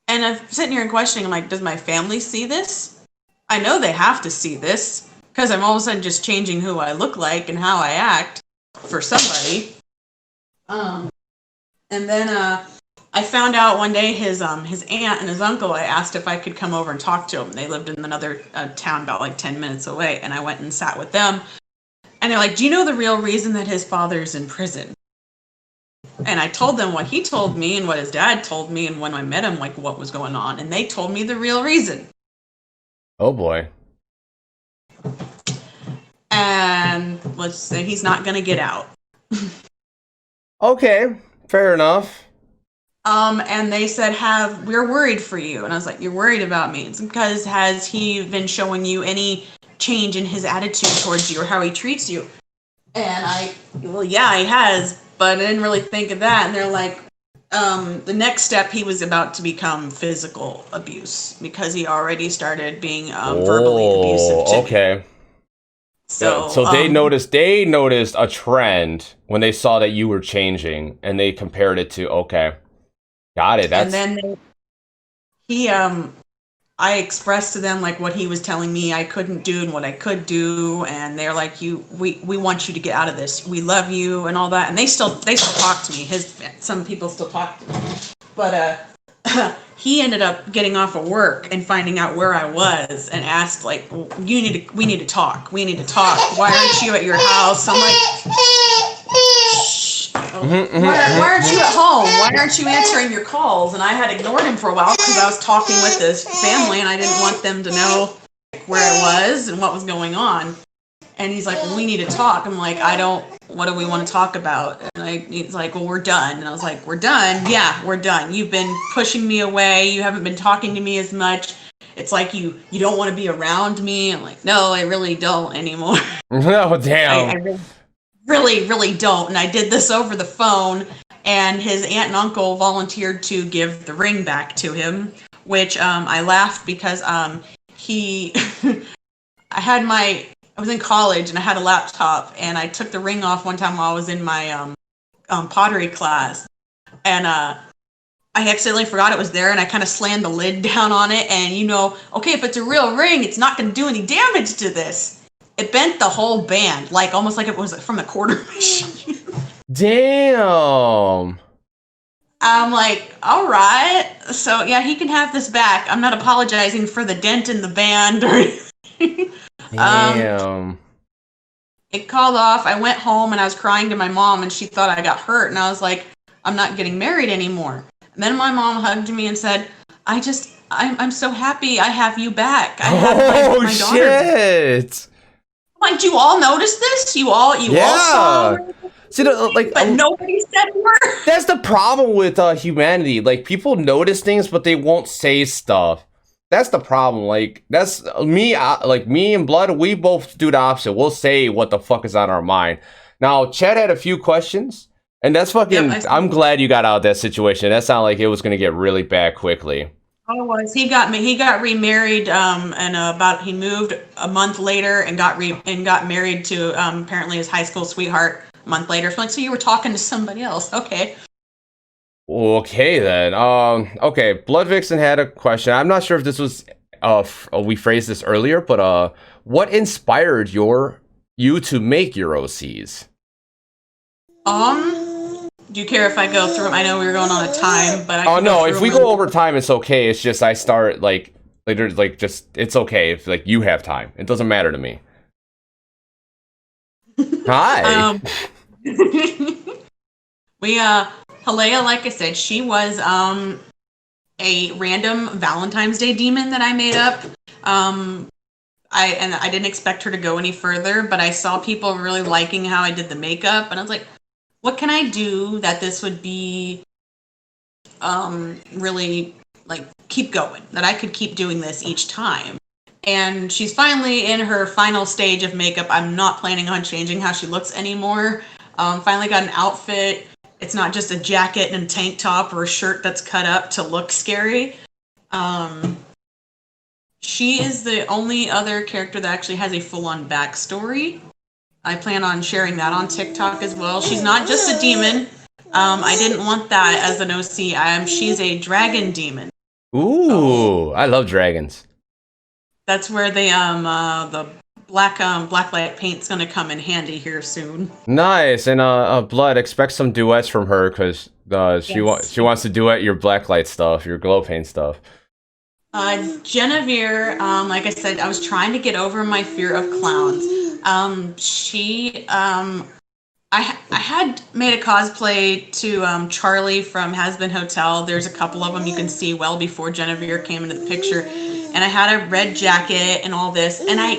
And I'm sitting here and questioning, I'm like, does my family see this? I know they have to see this because I'm all of a sudden just changing who I look like and how I act for somebody. And then I found out one day his aunt and his uncle, I asked if I could come over and talk to them. They lived in another town about like 10 minutes away, and I went and sat with them. And they're like, do you know the real reason that his father's in prison? And I told them what he told me and what his dad told me, and when I met him, like what was going on. And they told me the real reason. Oh boy. And let's say he's not going to get out. Okay, fair enough. And they said, we're worried for you. And I was like, you're worried about me. It's because has he been showing you any change in his attitude towards you or how he treats you? And well, yeah, he has, but I didn't really think of that. And they're like, the next step, he was about to become physical abuse because he already started being verbally abusive to me. Okay. So they noticed a trend when they saw that you were changing, and they compared it to got it. That's... And then I expressed to them like what he was telling me I couldn't do and what I could do, and they're like, we want you to get out of this. We love you and all that. And they still talk to me. Some people still talk to me, but he ended up getting off of work and finding out where I was and asked like, we need to talk. We need to talk. Why aren't you at your house? I'm like, why aren't you at home? Why aren't you answering your calls? And I had ignored him for a while because I was talking with this family and I didn't want them to know where I was and what was going on. And he's like, well, we need to talk. I'm like, what do we want to talk about? And he's like, well, we're done. And I was like, we're done? Yeah, we're done. You've been pushing me away. You haven't been talking to me as much. It's like you don't want to be around me. I'm like, no, I really don't anymore. Oh, damn. I really, really don't. And I did this over the phone, and his aunt and uncle volunteered to give the ring back to him, which I laughed because I was in college and I had a laptop, and I took the ring off one time while I was in my pottery class, and I accidentally forgot it was there, and I kind of slammed the lid down on it, and okay, if it's a real ring, it's not going to do any damage to this. It bent the whole band, like almost like it was from a quarter machine. Damn. I'm like, all right. So yeah, he can have this back. I'm not apologizing for the dent in the band or anything. Damn. It called off. I went home and I was crying to my mom, and she thought I got hurt, and I was like, I'm not getting married anymore. And then my mom hugged me and said, I'm so happy I have you back. I have my daughter. Shit. Like, do you all notice this? You all saw her? See, but nobody said a word. That's the problem with humanity. Like, people notice things, but they won't say stuff. That's the problem. Like, that's me. Me and Blood, we both do the opposite. We'll say what the fuck is on our mind. Now, Chad had a few questions, and that's fucking. Yep, I'm glad you got out of that situation. That sounded like it was gonna get really bad quickly. Oh, was he got remarried, and he moved a month later and got married to apparently his high school sweetheart a month later. So you were talking to somebody else. Okay. Okay then. Okay, Blood Vixen had a question. I'm not sure if this was we phrased this earlier, but what inspired you to make your OCs? Do you care if I go through them? I know we were going on a time, but no, if we go over time, it's okay. It's just I start later, it's okay if you have time. It doesn't matter to me. Hi. Halea, like I said, she was a random Valentine's Day demon that I made up. I didn't expect her to go any further, but I saw people really liking how I did the makeup, and I was like, what can I do that this would be really keep going, that I could keep doing this each time? And she's finally in her final stage of makeup. I'm not planning on changing how she looks anymore. Finally got an outfit. it's not just a jacket and a tank top or a shirt that's cut up to look scary. She is the only other character that actually has a full-on backstory. I plan on sharing that on TikTok as well. She's not just a demon. I didn't want that as an OC. She's a dragon demon. Ooh, I love dragons. That's where the blacklight paint's gonna come in handy here soon. Nice, and Blood, expect some duets from her because she wants to duet your blacklight stuff, your glow paint stuff. Genevieve, like I said, I was trying to get over my fear of clowns. I had made a cosplay to Charlie from Has Been Hotel. There's a couple of them you can see well before Genevieve came into the picture. And I had a red jacket and all this, and I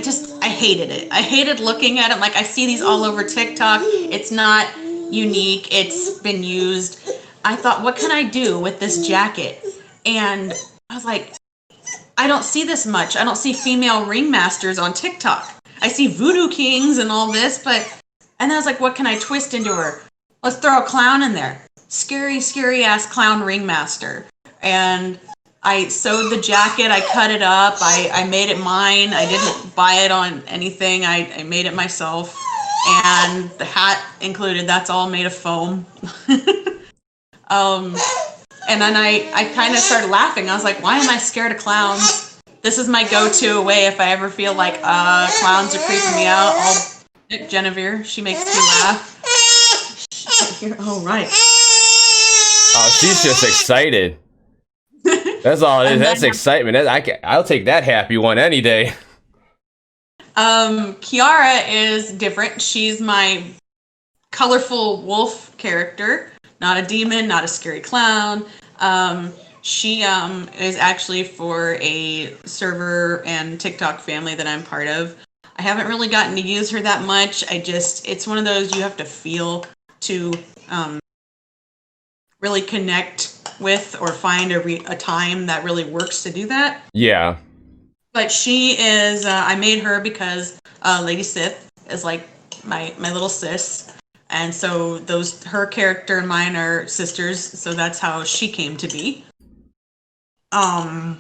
hated it. I hated looking at it. Like, I see these all over TikTok. It's not unique. It's been used. I thought, what can I do with this jacket? And I was like, I don't see this much. I don't see female ringmasters on TikTok. I see voodoo kings and all this, and I was like, what can I twist into her? Let's throw a clown in there. Scary, scary ass clown ringmaster. And I sewed the jacket, I cut it up, I made it mine. I didn't buy it on anything. I made it myself. And the hat included, that's all made of foam. And then I kind of started laughing. I was like, why am I scared of clowns? This is my go-to way if I ever feel like clowns are creeping me out. I'll pick Genevieve. She makes me laugh. Oh, right. Oh, she's just excited. That's all it is. That's excitement. I'll take that happy one any day. Kiara is different. She's my colorful wolf character. Not a demon, not a scary clown. She is actually for a server and TikTok family that I'm part of. I haven't really gotten to use her that much. It's one of those you have to feel to really connect with or find a time that really works to do that. Yeah. But she is, I made her because Lady Sith is like my little sis. And so her character and mine are sisters, so that's how she came to be. And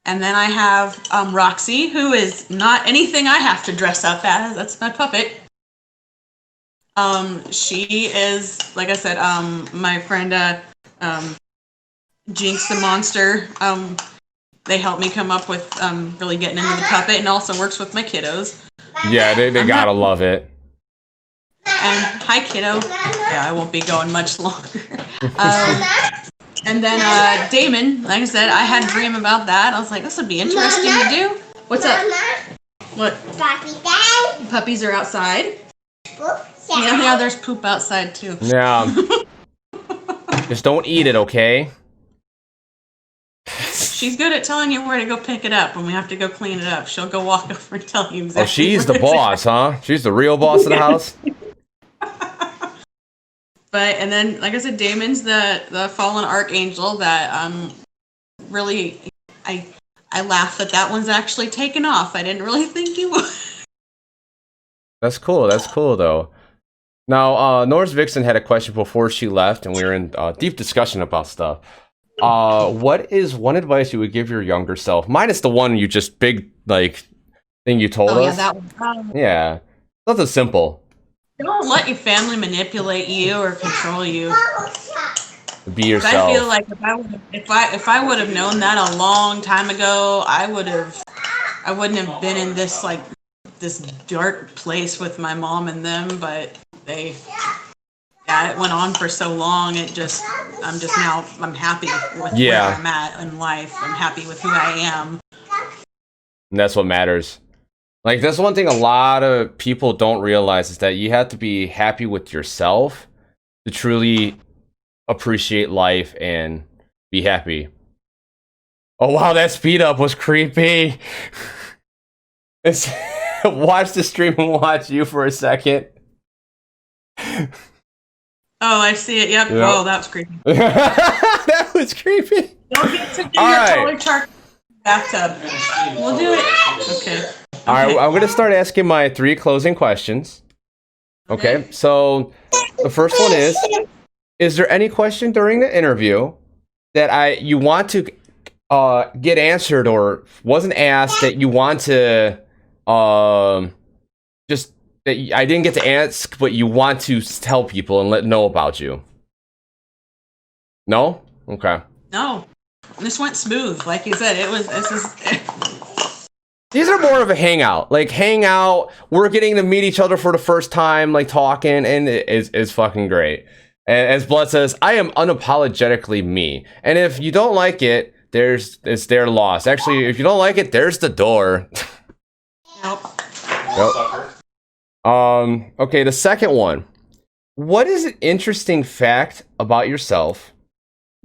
then I have Roxy, who is not anything I have to dress up as. That's my puppet. She is, like I said, my friend Jinx the Monster. They helped me come up with really getting into the puppet, and also works with my kiddos. Yeah, they gotta love it. And hi, kiddo. Yeah, I won't be going much longer. And then Damon, like I said, I had a dream about that. I was like, this would be interesting to do. What's up? What? Puppies are outside. Yeah, there's poop outside too. Yeah. Just don't eat it, okay? She's good at telling you where to go pick it up when we have to go clean it up. She'll go walk over and tell you exactly. Oh, she's the boss, huh? She's the real boss of the house? And then, like I said, Damon's the fallen archangel that really, I laugh that one's actually taken off. I didn't really think he would. That's cool. That's cool, though. Now, Norse Vixen had a question before she left, and we were in deep discussion about stuff. What is one advice you would give your younger self? Minus the one you just thing you told us. Yeah, that one. Yeah, something simple. Don't let your family manipulate you or control you. Be yourself. I feel like if I would have known that a long time ago, I wouldn't have been in this dark place with my mom and them. But it went on for so long. I'm happy with where I'm at in life. I'm happy with who I am. And that's what matters. Like, that's one thing a lot of people don't realize is that you have to be happy with yourself to truly appreciate life and be happy. Oh, wow, that speed up was creepy. Watch the stream and watch you for a second. Oh, I see it. Yep. Oh, that was creepy. That was creepy. Don't get to do your color chart bathtub. We'll do it. Okay. All right, I'm going to start asking my 3 closing questions. Okay, so the first one is there any question during the interview that you want to get answered or wasn't asked that you want to just that I didn't get to ask, but you want to tell people and let know about you? No? Okay. No, this went smooth. Like you said, These are more of a hangout. Like, we're getting to meet each other for the first time, like, talking, and it's fucking great. And as Blood says, I am unapologetically me. And if you don't like it, it's their loss. Actually, if you don't like it, there's the door. Nope. Okay, the second one. What is an interesting fact about yourself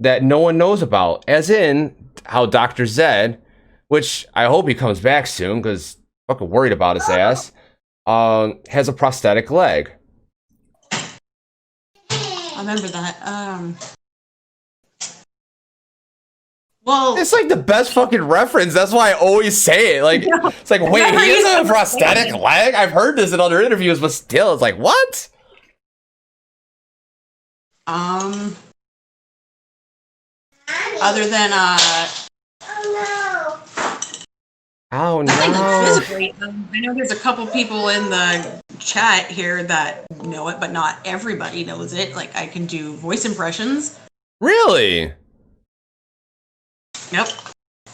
that no one knows about? As in, how DR.ZED, which I hope he comes back soon, because I'm fucking worried about his ass, has a prosthetic leg. I remember that. Well, It's like the best fucking reference. That's why I always say it. Like, it's like, wait, he has a prosthetic leg? I've heard this in other interviews, but still, it's like, what? Other than Oh I think no. physically, I know there's a couple people in the chat here that know it, but not everybody knows it. Like, I can do voice impressions. Really? Yep.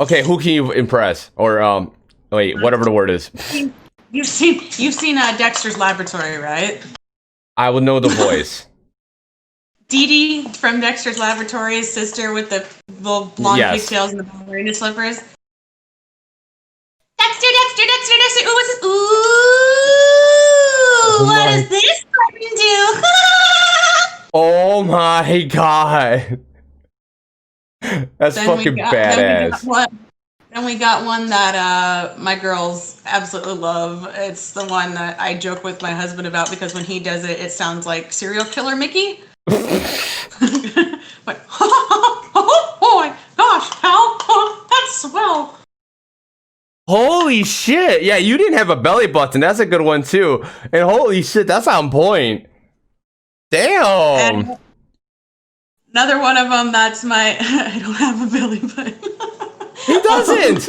Okay, who can you impress? Or wait, whatever the word is. You've seen Dexter's Laboratory, right? I would know the voice. Dee Dee from Dexter's Laboratory, his sister with the little blonde Yes. pigtails and the ballerina slippers. Dexter, ooh, what's this? Ooh, what does this button do? Oh my god. That's fucking badass. Then we got one that my girls absolutely love. It's the one that I joke with my husband about because when he does it, it sounds like serial killer Mickey. But oh my gosh, how that's swell. Holy shit. Yeah, you didn't have a belly button. That's a good one too. And holy shit, that's on point. Damn. And another one of them, that's my I don't have a belly button. He doesn't.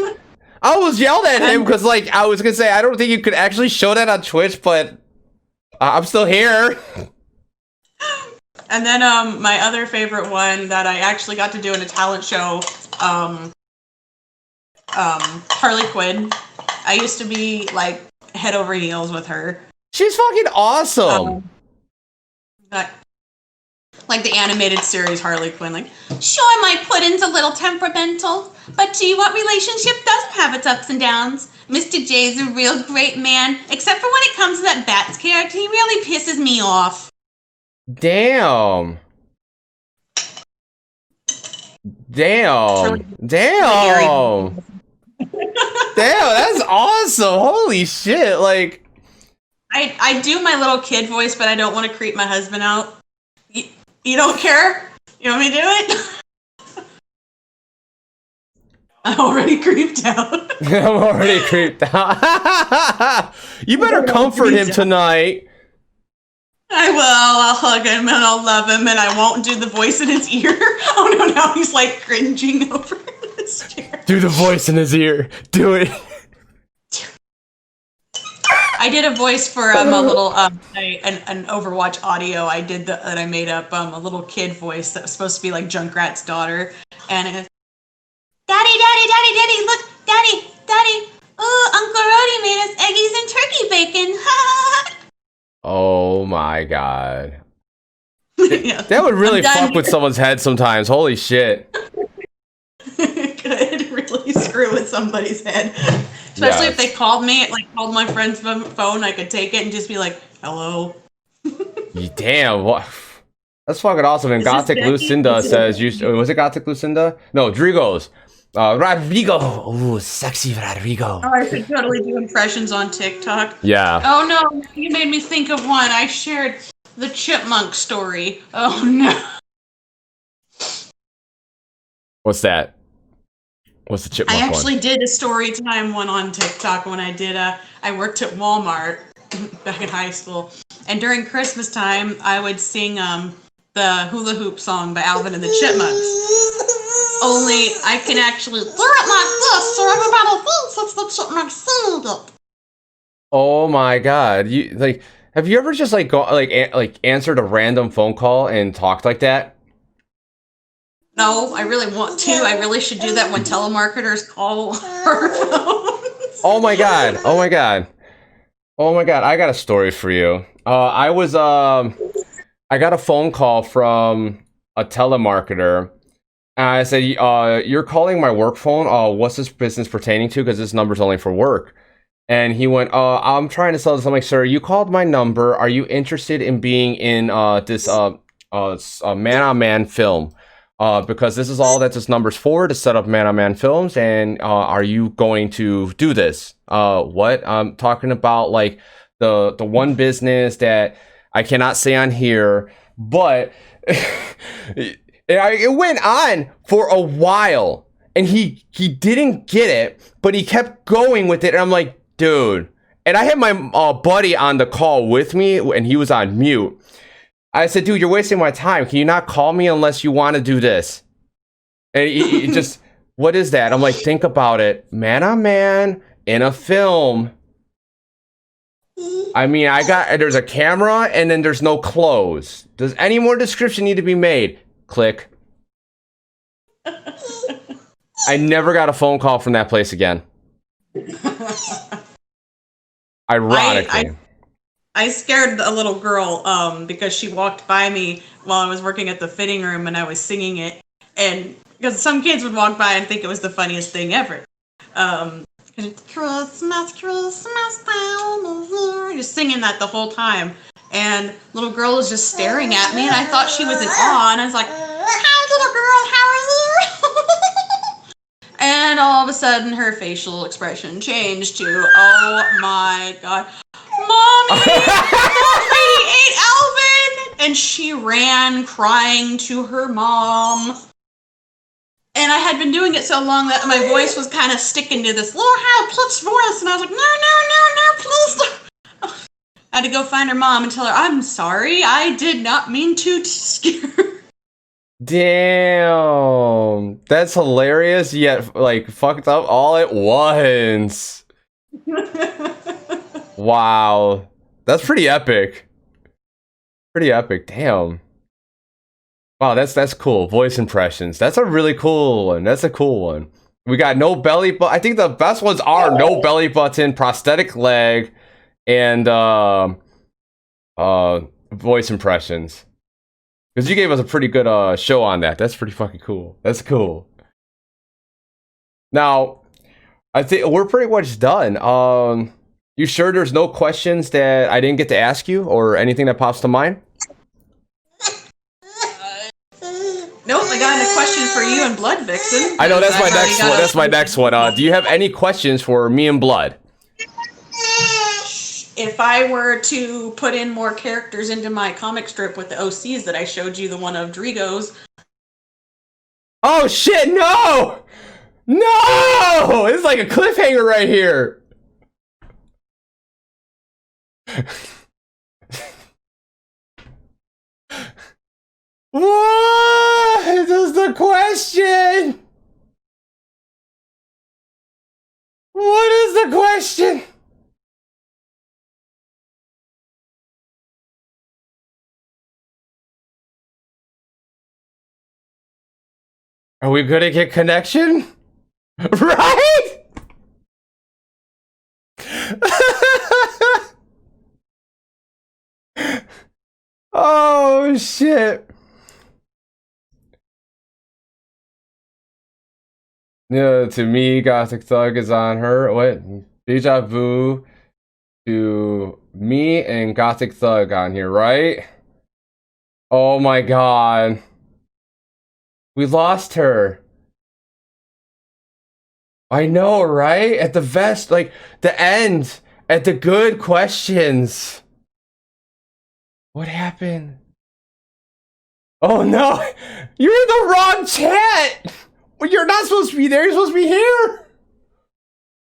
I was yelled at him because, like, I was gonna say I don't think you could actually show that on Twitch, but I'm still here. And then my other favorite one that I actually got to do in a talent show, Harley Quinn. I used to be like head over heels with her. She's fucking awesome. Like the animated series Harley Quinn. Like, sure, my pudding's a little temperamental, but gee, what relationship doesn't have its ups and downs? Mr. J's a real great man, except for when it comes to that Bats character, he really pisses me off. Damn. Damn. Damn. Damn, that's awesome. Holy shit. Like, I do my little kid voice, but I don't want to creep my husband out. You don't care? You want me to do it? I'm already creeped out. I'm already creeped out. You better comfort him tonight. I will. I'll hug him and I'll love him and I won't do the voice in his ear. Oh no, now he's like cringing over this chair. Do the voice in his ear. Do it. I did a voice for a little an Overwatch audio. I did that I made up a little kid voice that was supposed to be like Junkrat's daughter, and it, Daddy, look, Daddy, oh, Uncle Rody made us eggies and turkey bacon. Oh my god. Yeah. That would really fuck with someone's head sometimes. Holy shit. Could really screw with somebody's head. Especially if they called me, like called my friend's phone, I could take it and just be like, hello. Damn, what? That's fucking awesome. And Gothic Lucinda says, was it Gothic Lucinda? No, Drigo's. Rodrigo. Ooh, sexy Rodrigo. Oh, I should totally do impressions on TikTok. Yeah. Oh no, you made me think of one. I shared the chipmunk story. Oh no. What's that? What's the chipmunk I actually one? did a story time one on TikTok when I did I worked at Walmart back in high school. And during Christmas time, I would sing the hula hoop song by Alvin and the Chipmunks. Only I can actually do it like this so everybody thinks it's the Chipmunks singing it. Oh my god. You like have you ever just like answered a random phone call and talked like that? No, I really want to. I really should do that when telemarketers call our phones. Oh my god. Oh my god. Oh my god. I got a story for you. I got a phone call from a telemarketer. And I said, you're calling my work phone. What's this business pertaining to? Because this number's only for work. And he went, I'm trying to sell this. I'm like, sir, you called my number. Are you interested in being in this man-on-man film? Because this is all that this number's for, to set up man-on-man films. And are you going to do this? What? I'm talking about like the one business that I cannot say on here, but it went on for a while, and he didn't get it, but he kept going with it, and I'm like, dude. And I had my buddy on the call with me, and he was on mute. I said, dude, you're wasting my time. Can you not call me unless you want to do this? And he just, what is that? I'm like, think about it. Man on man in a film. I mean, there's a camera and then there's no clothes. Does any more description need to be made? Click. I never got a phone call from that place again. Ironically. I scared a little girl because she walked by me while I was working at the fitting room and I was singing it. And because some kids would walk by and think it was the funniest thing ever. Christmas, Christmas time is here. Just singing that the whole time. And little girl was just staring at me and I thought she was in awe. And I was like, hi, little girl, how are you? And all of a sudden her facial expression changed to, oh my God. Mommy, that lady ate Alvin! And she ran crying to her mom. And I had been doing it so long that my voice was kind of sticking to this little high-pitched voice. And I was like, no, please don't. I had to go find her mom and tell her, I'm sorry, I did not mean to scare her. Damn. That's hilarious, yet, like, fucked up all at once. Wow, that's pretty epic. Pretty epic. Damn. Wow, that's cool. Voice impressions. That's a really cool one. That's a cool one. We got no belly button. I think the best ones are no belly button, prosthetic leg, and voice impressions. Because you gave us a pretty good show on that. That's pretty fucking cool. That's cool. Now, I think we're pretty much done. You sure there's no questions that I didn't get to ask you or anything that pops to mind? Nope, I got a question for you and Blood Vixen. I know, that's my next one. That's my next one. Do you have any questions for me and Blood? If I were to put in more characters into my comic strip with the OCs that I showed you, the one of Drigo's. Oh shit, no! No! It's like a cliffhanger right here. What is the question? What is the question? Are we gonna get connection? Right? Oh shit. Yeah, to me, Gothic Thug is on her. What? Deja vu to me and Gothic Thug on here, right? Oh my god. We lost her. I know, right? At the best, like, the end. At the good questions. What happened? Oh no! You're in the wrong chat! Well, you're not supposed to be there, you're supposed to be here!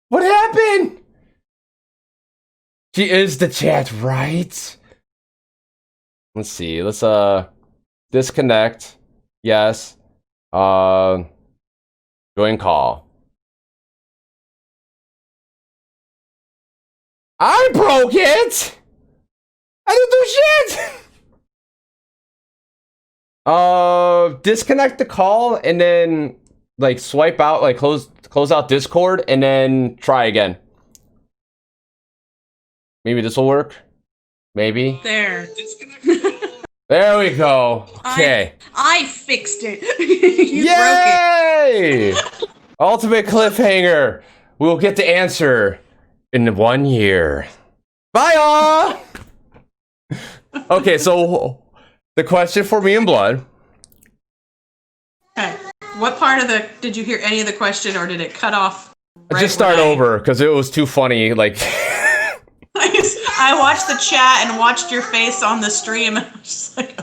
What happened? She is the chat, right? Let's see, let's, disconnect. Yes. Join call. I broke it. I didn't do shit. Disconnect the call and then like swipe out, like close out Discord and then try again. Maybe this will work. Maybe. There. There we go. Okay. I fixed it. You Yay! Ultimate cliffhanger. We'll get the answer in 1 year. Bye, all. Okay, so the question for me and Blood. Okay. What part of the... Did you hear any of the question, or did it cut off? Right, just start over, because it was too funny. Like... I watched the chat and watched your face on the stream, and I was just like...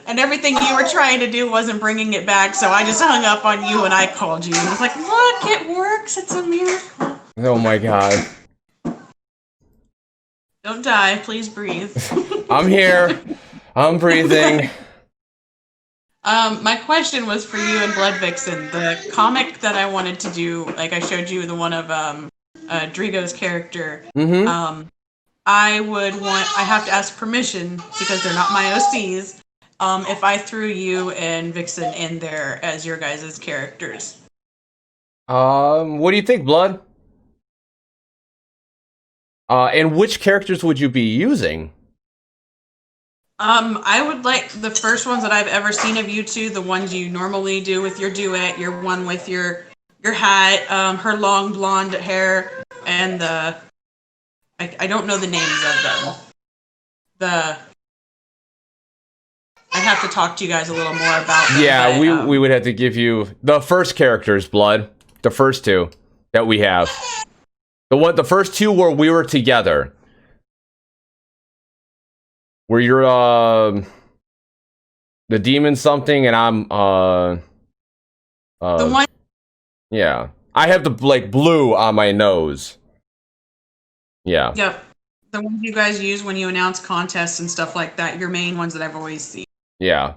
And everything you were trying to do wasn't bringing it back, so I just hung up on you and I called you. And I was like, look, it works. It's a miracle. Oh my god. Don't die. Please breathe. I'm here. I'm breathing. My question was for you and Blood Vixen. The comic that I wanted to do, like I showed you the one of Drigo's character. Mm-hmm. I have to ask permission because they're not my OCs. If I threw you and Vixen in there as your guys' characters. What do you think, Blood? And which characters would you be using? I would like the first ones that I've ever seen of you two, the ones you normally do with your duet, your one with your hat, her long blonde hair, and I don't know the names of them. I'd have to talk to you guys a little more about them. Yeah, but, we would have to give you the first characters, Blood. The first two that we have. The first two where we were together. Where you're the demon something and I'm the one. Yeah. I have the like blue on my nose. Yeah. Yep. The ones you guys use when you announce contests and stuff like that. Your main ones that I've always seen. Yeah.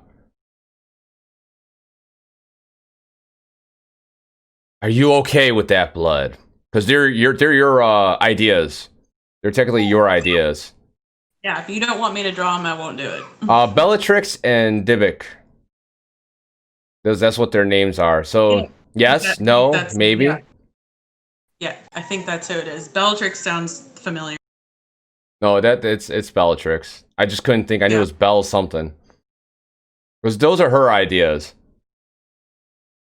Are you okay with that, Blood? Because they're your ideas. They're technically your ideas. Yeah, if you don't want me to draw them, I won't do it. Bellatrix and Divic. That's what their nains are. So yes, no, maybe. Yeah, I think that's who it is. Bellatrix sounds familiar. No, it's Bellatrix. I just couldn't think. I knew it was Bell something. Because those are her ideas.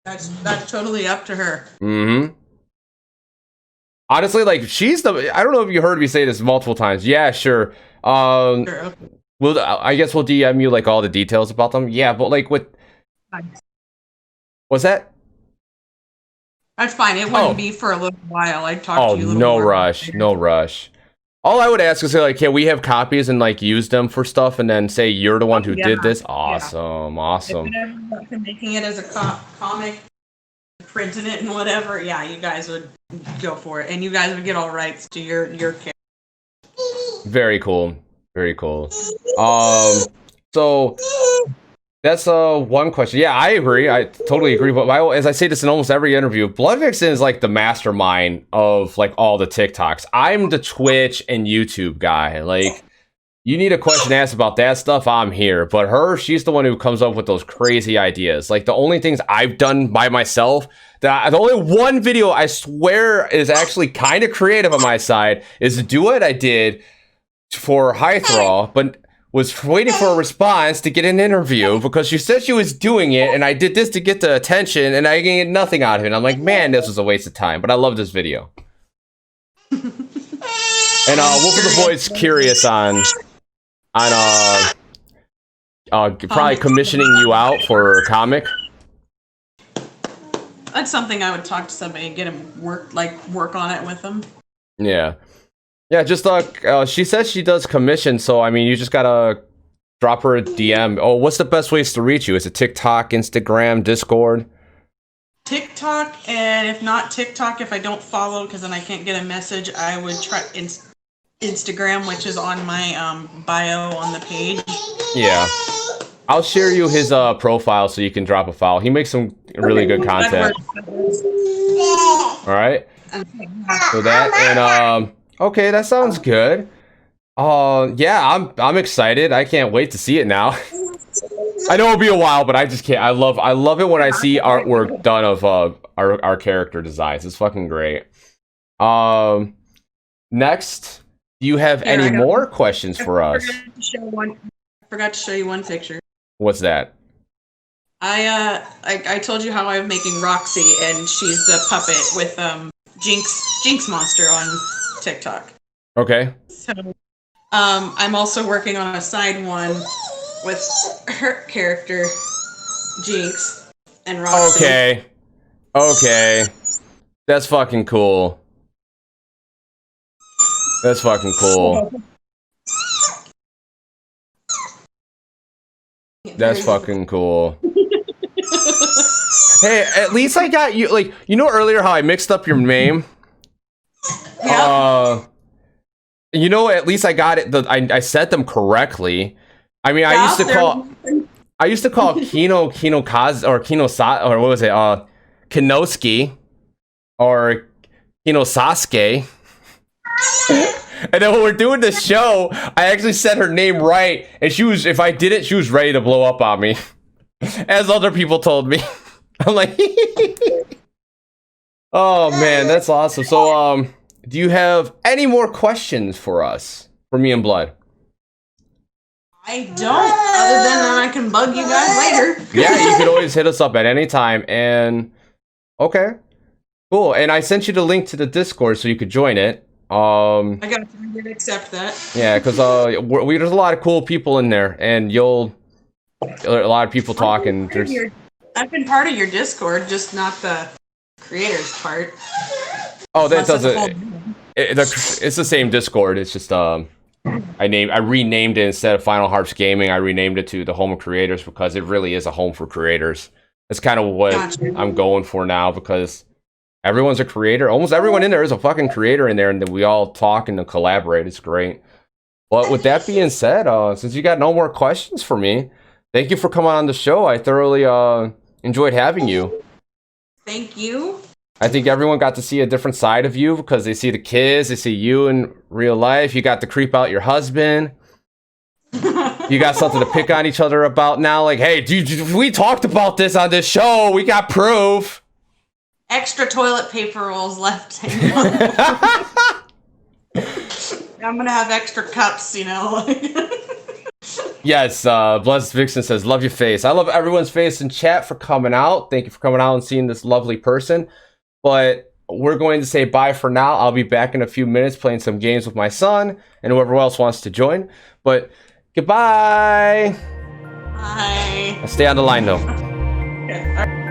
That's totally up to her. Mm-hmm. Honestly, like she's the. I don't know if you heard me say this multiple times. Yeah, sure. Sure, okay. I guess we'll DM you like all the details about them. Yeah, but like what? What's that? That's fine. It wouldn't be for a little while. I'd talk to you a little no more rush, later. no rush. All I would ask is say like, can we have copies and like use them for stuff, and then say you're the one who did this? Awesome, awesome. If it ever got to making it as a comic, printing it and whatever, yeah, you guys would go for it, and you guys would get all rights to your character. Very cool. Very cool. So that's one question. Yeah, I agree. I totally agree. But as I say this in almost every interview, Blood Vixen is like the mastermind of like all the TikToks. I'm the Twitch and YouTube guy. Like, you need a question asked about that stuff, I'm here. But she's the one who comes up with those crazy ideas. Like the only things I've done by myself, the only one video I swear is actually kind of creative on my side is the duet I did for Hythra, but was waiting for a response to get an interview because she said she was doing it, and I did this to get the attention, and I get nothing out of it. And I'm like, man, this was a waste of time, but I love this video. And we'll put the boys curious on probably commissioning you out for a comic. That's something I would talk to somebody and get them work on it with them. Yeah. Yeah, just she says she does commission, so I mean, you just gotta drop her a DM. Oh, what's the best ways to reach you? Is it TikTok, Instagram, Discord? TikTok, and if not TikTok, if I don't follow, because then I can't get a message, I would try Instagram, which is on my bio on the page. Yeah. I'll share you his profile so you can drop a follow. He makes some really good content. All right. So that and okay, that sounds good. Yeah, I'm excited. I can't wait to see it now. I know it'll be a while, but I just can't. I love it when I see artwork done of our character designs. It's fucking great. Next, do you have any more questions for us? Forgot to show you one picture. What's that? I told you how I'm making Roxy, and she's the puppet with Jinx Monster on TikTok. Okay. So, I'm also working on a side one with her character, Jinx, and Roxy. Okay. That's fucking cool. That's fucking cool. That's fucking cool. Hey, at least I got you. Like, you know earlier how I mixed up your name? Yeah. You know, at least I got it. I said them correctly. I mean, I used to call Kino Kaz or Kino Sa, or what was it? Kinoski or Kino Sasuke. And then when we're doing the show, I actually said her name right, and if I didn't, she was ready to blow up on me, as other people told me. I'm like, oh man, that's awesome. So, do you have any more questions for us, for me and Blood? I don't, other than I can bug you guys later. Yeah, you could always hit us up at any time. And okay, cool. And I sent you the link to the Discord so you could join it. I gotta accept that. Yeah, because there's a lot of cool people in there, and a lot of people talking. I've been part of your Discord, just not the creators part. Oh, that doesn't. It's the same Discord. It's just I renamed it instead of FinalHarps Gaming. I renamed it to the Home of Creators because it really is a home for creators. That's kind of what I'm going for now because everyone's a creator. Almost everyone in there is a fucking creator in there, and then we all talk and collaborate. It's great. But with that being said, since you got no more questions for me, thank you for coming on the show. I thoroughly enjoyed having you. Thank you. I think everyone got to see a different side of you because they see the kids, they see you in real life. You got to creep out your husband. You got something to pick on each other about now. Like, hey, dude, we talked about this on this show. We got proof. Extra toilet paper rolls left. I'm gonna have extra cups, you know. Yes, Blessed Vixen says, love your face. I love everyone's face in chat for coming out. Thank you for coming out and seeing this lovely person. But we're going to say bye for now. I'll be back in a few minutes playing some games with my son and whoever else wants to join. But goodbye. Bye. Stay on the line though. Okay.